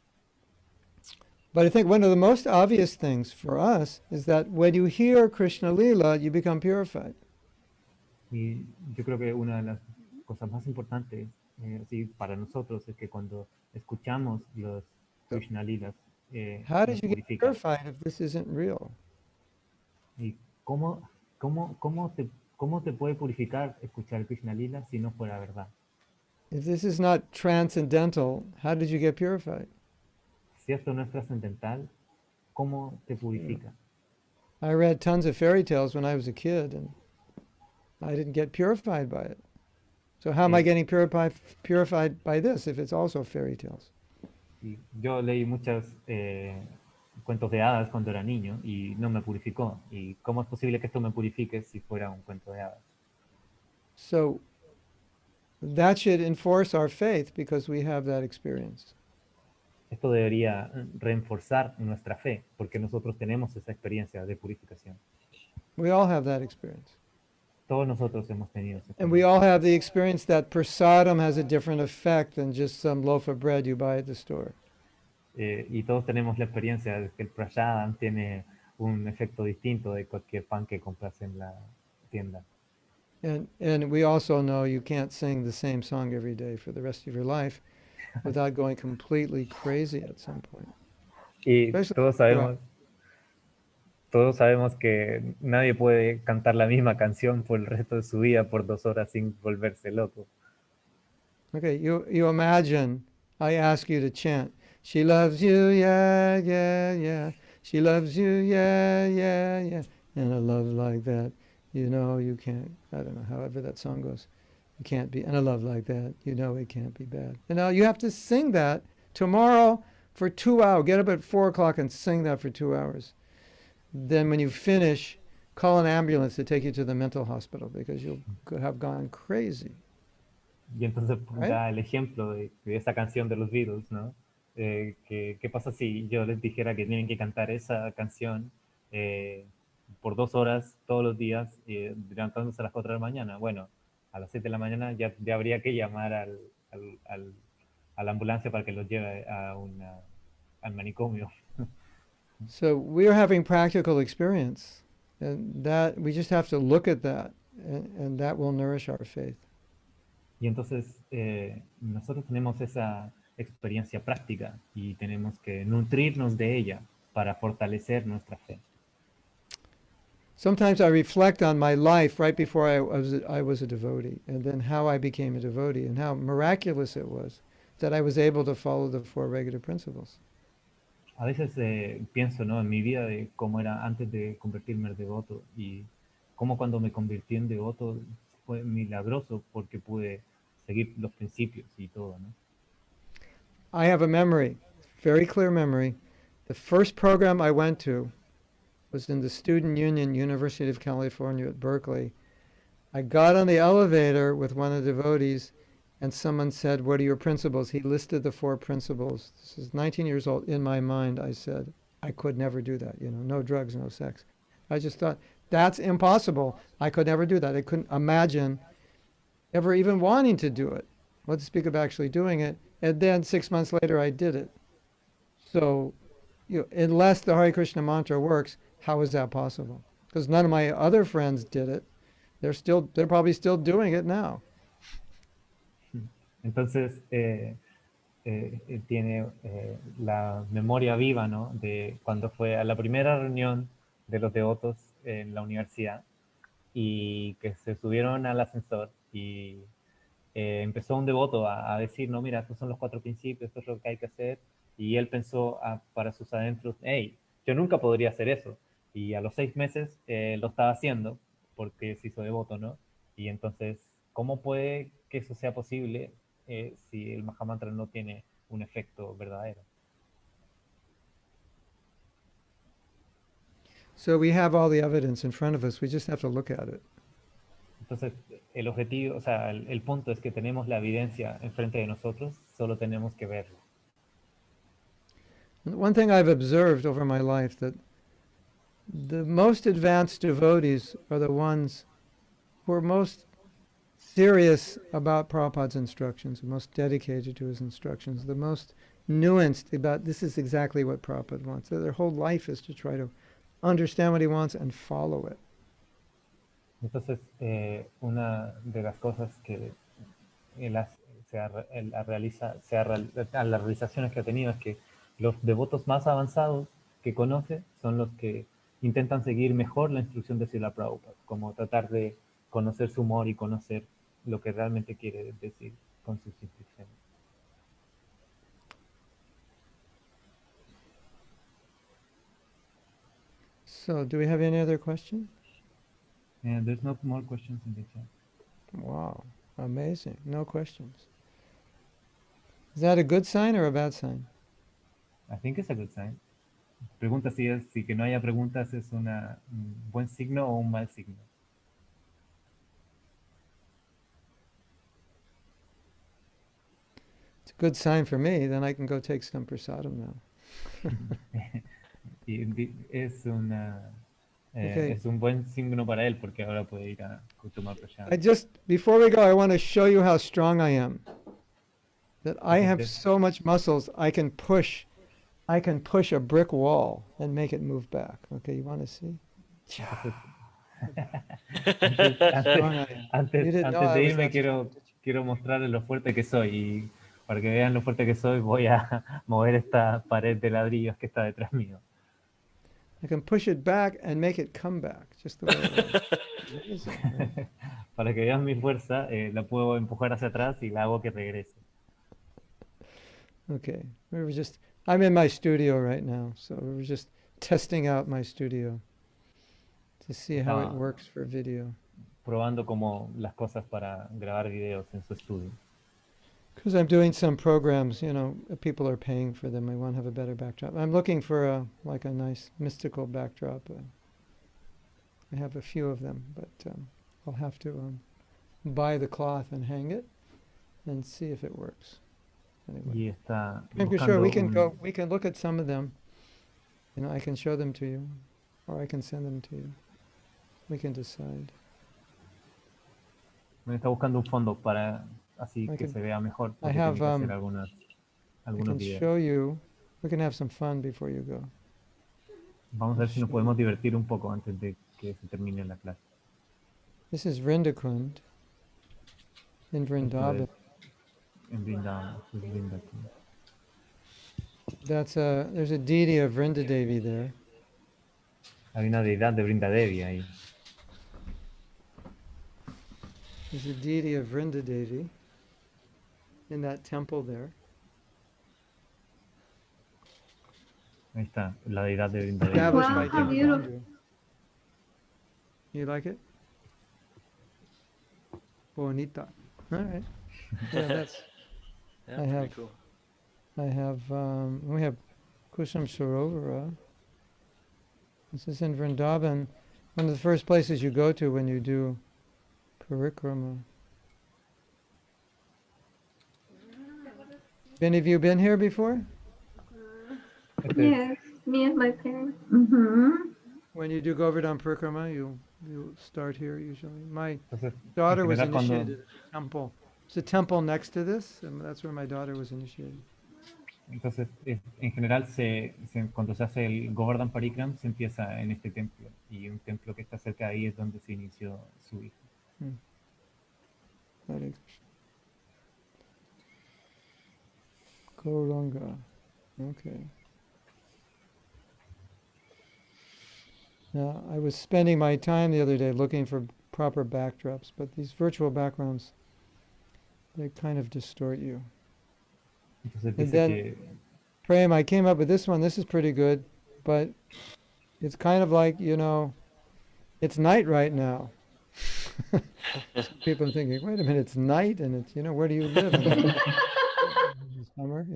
But I think one of the most obvious things for us is that when you hear Krishna Lila, you become purified. Y yo creo que una de las cosas más importantes así, para nosotros es que cuando escuchamos los Krishna Lilas, How nos did you get purifican. purified if this isn't real? ¿Y cómo te puede purificar escuchar Krishna Lila si no fuera verdad? If this is not transcendental, how did you get purified? Si esto no es trascendental, ¿cómo te purifica? I read tons of fairy tales when I was a kid, and I didn't get purified by it. So how am I getting purified by this if it's also fairy tales? Y yo leí muchos cuentos de hadas cuando era niño y no me purificó. ¿Y cómo es posible que esto me purifique si fuera un cuento de hadas? So that should enforce our faith because we have that experience. Esto debería reforzar nuestra fe porque nosotros tenemos esa experiencia de purificación. We all have that experience. Todos nosotros hemos tenido esa And we experiencia. all have the experience that prasadam has a different effect than just some loaf of bread you buy at the store. Y todos tenemos la experiencia de que el prasadam tiene un efecto distinto de cualquier pan que compras en la tienda. And we also know you can't sing the same song every day for the rest of your life without going completely crazy at some point. Y Especially todos sabemos, todos sabemos que nadie puede cantar la misma canción por el resto de su vida por 2 horas sin volverse loco. Okay, you imagine I ask you to chant, she loves you, yeah, yeah, yeah. She loves you, yeah, yeah, yeah. And a love like that, you know you can't, I don't know, however that song goes. It can't be, and a love like that, you know it can't be bad. And now you have to sing that tomorrow for 2 hours. Get up at 4 o'clock and sing that for 2 hours. Then when you finish, call an ambulance to take you to the mental hospital because you'll have gone crazy. Y entonces Right? da el ejemplo de esa canción de los Beatles, ¿no? ¿Qué pasa si yo les dijera que tienen que cantar esa canción por 2 horas todos los días, levantándose a las 4 de la mañana? Bueno, a las 7 de la mañana ya habría que llamar a la ambulancia para que los lleve al manicomio. So we're having practical experience, and that we just have to look at that, and that will nourish our faith. Y entonces nosotros tenemos esa experiencia práctica y tenemos que nutrirnos de ella para fortalecer nuestra fe. Sometimes I reflect on my life right before I was a devotee, and then how I became a devotee, and how miraculous it was that I was able to follow the four regular principles. A veces pienso, ¿no?, en mi vida de cómo era antes de convertirme en devoto y cómo cuando me convertí en devoto fue milagroso porque pude seguir los principios y todo, ¿no? I have a memory, very clear memory. The first program I went to was in the Student Union, University of California at Berkeley. I got on the elevator with one of the devotees, and someone said, "What are your principles?" He listed the four principles. This is 19 years old. In my mind, I said, I could never do that. You know, no drugs, no sex. I just thought, that's impossible. I could never do that. I couldn't imagine ever even wanting to do it. Let's speak of actually doing it. And then 6 months later, I did it. So, unless the Hare Krishna mantra works, how is that possible? Because none of my other friends did it. They're probably still doing it now. Entonces tiene la memoria viva, ¿no?, de cuando fue a la primera reunión de los devotos en la universidad y que se subieron al ascensor y empezó un devoto a decir, no, mira, estos son los 4 principios, esto es lo que hay que hacer, y él pensó para sus adentros, hey, yo nunca podría hacer eso, y a los 6 meses lo estaba haciendo porque se hizo devoto, ¿no? Y entonces, ¿cómo puede que eso sea posible si el Mahamantra no tiene un efecto verdadero? So we have all the evidence in front of us. We just have to look at it. Entonces, el objetivo, o sea, el punto es que tenemos la evidencia enfrente de nosotros, solo tenemos que verlo. And one thing I've observed over my life, that the most advanced devotees are the ones who are most serious about Prabhupada's instructions, the most dedicated to his instructions, the most nuanced about this is exactly what Prabhupada wants. Their whole life is to try to understand what he wants and follow it. Entonces, una de las cosas que las realizaciones que ha tenido es que los devotos más avanzados que conoce son los que intentan seguir mejor la instrucción de Srila Prabhupada, como tratar de conocer su humor y conocer lo que realmente quiere decir con sus instrucciones. So, do we have any other questions? And there's no more questions in the chat. Wow, amazing. No questions. Is that a good sign or a bad sign? I think it's a good sign. Pregunta si que no haya preguntas es un buen signo o un mal signo. It's a good sign for me. Then I can go take some prasadam now. Es Okay. es un buen signo para él porque ahora puede ir a tomar prashad. Before we go, I want to show you how strong I am. That I have so much muscles, I can push a brick wall and make it move back. Okay, you want to see? Antes de irme quiero mostrarles lo fuerte que soy y para que vean lo fuerte que soy voy a mover esta pared de ladrillos que está detrás mío. I can push it back and make it come back, just the way it is. Amazing, right? Para que veas mi fuerza, la puedo empujar hacia atrás y la hago que regrese. Okay, I'm in my studio right now, so we were just testing out my studio to see how it Estaba works for video. probando como las cosas para grabar videos en su estudio. Because I'm doing some programs, people are paying for them. I want to have a better backdrop. I'm looking for a nice mystical backdrop. I have a few of them, but I'll have to buy the cloth and hang it and see if it works. Anyway, Y está I'm sure we can buscando we can look at some of them. I can show them to you, or I can send them to you. We can decide. me está buscando un fondo para así I que can- se vea mejor. I Porque tiene have, que hacer I algunos can videos. show you. We can have some fun before you go. Vamos a ver si nos podemos divertir un poco antes de que se termine la clase. This is Vrindakund in Esto Vrindavan. es en Vrindavan, esto es Vrindavan. There's a deity of Vrindadevi there. Hay una deidad de Vrindadevi ahí. There's a deity of Vrindadevi in that temple there. Ahí está, la deidad de Vrindadevi. Established Wow, by how Dhammadhandu. You like it? Bonita. All right. Yeah, that's. Yeah, I pretty have- cool. We have Kusum Sarovara. This is in Vrindavan, one of the first places you go to when you do parikrama. Any of you been here before? Este es- Yes, me and my parents. Mm-hmm. When you do Govardhan Parikrama, you start here usually. My entonces, daughter was general, cuando- initiated at a temple. There's a temple next to this, and that's where my daughter was initiated. Entonces, en general, cuando se hace el Govardhan Parikram, se empieza en este templo. Y un templo que está cerca de ahí es donde se inició su hija. Hare Krishna. Gauranga. Okay. Now, I was spending my time the other day looking for proper backdrops, but these virtual backgrounds, they kind of distort you. Entonces And dice then- que Prem, I came up with this one. This is pretty good, but it's kind of like, it's night right now. People are thinking, wait a minute, it's night and it's, where do you live? Summer,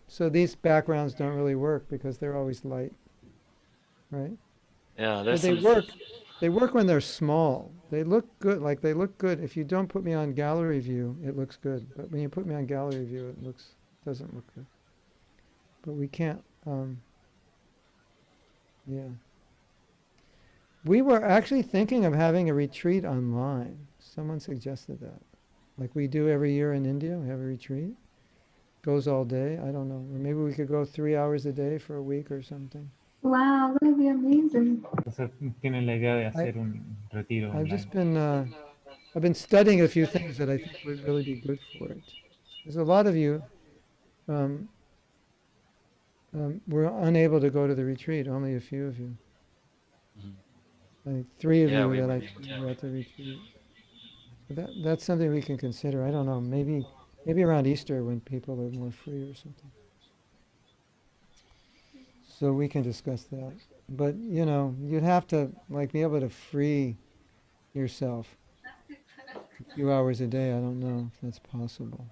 So these backgrounds don't really work because they're always light, right? Yeah, But there's they some, work. They work when they're small. They look good. Like they look good. If you don't put me on gallery view, it looks good. But when you put me on gallery view, doesn't look good. But we can't. Yeah. We were actually thinking of having a retreat online. Someone suggested that, like we do every year in India. We have a retreat. Goes all day. I don't know. Or maybe we could go 3 hours a day for a week or something. Wow, that would be amazing. entonces, tienen la idea de hacer un retiro I've online. just been, I've been studying a few things that I think would really be good for it. There's a lot of you were unable to go to the retreat, only a few of you. I think 3 of Yeah, you we that were I able to. were at the retreat. So that's something we can consider. I don't know, maybe around Easter when people are more free or something. So we can discuss that. But, you'd have to be able to free yourself a few hours a day. I don't know if that's possible.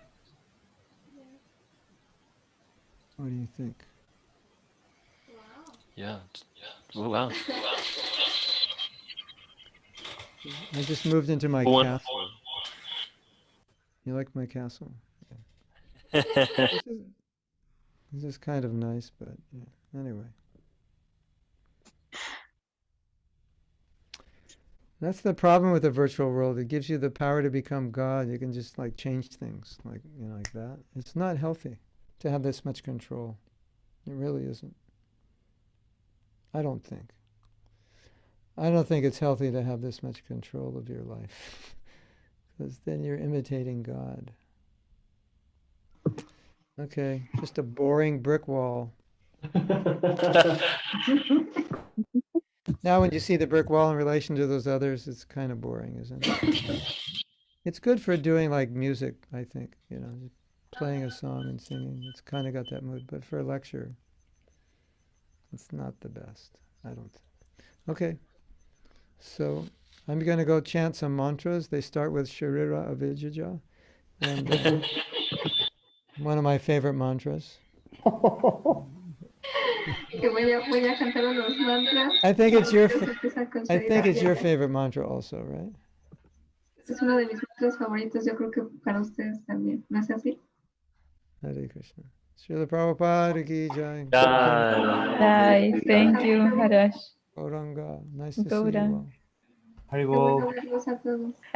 What do you think? yeah. Oh, wow. I just moved into my One- castle. You like my castle? This is kind of nice, but yeah. Anyway. That's the problem with the virtual world. It gives you the power to become God. You can just change things like that. It's not healthy to have this much control. It really isn't. I don't think. I don't think it's healthy to have this much control of your life. Because then you're imitating God. Okay, just a boring brick wall. Now when you see the brick wall in relation to those others, it's kind of boring, isn't it? It's good for doing like music, I think, you know, playing a song and singing. It's kind of got that mood, but for a lecture, it's not the best, I don't think. Okay, so I'm going to go chant some mantras. They start with Sharira Avijaja, and one of my favorite mantras. Que voy a cantar unos mantras. I think it's your Entonces empieza con I think it's your Sharira. favorite mantra also, right? Es uno de mis mantras favoritos, yo creo que para ustedes también, ¿no es así? Hare Krishna. Srila Prabhupada ki jai. Hi, thank you, Harash. Gauranga, nice to see you Gauranga. all. Haribol. Qué bueno verlos a todos.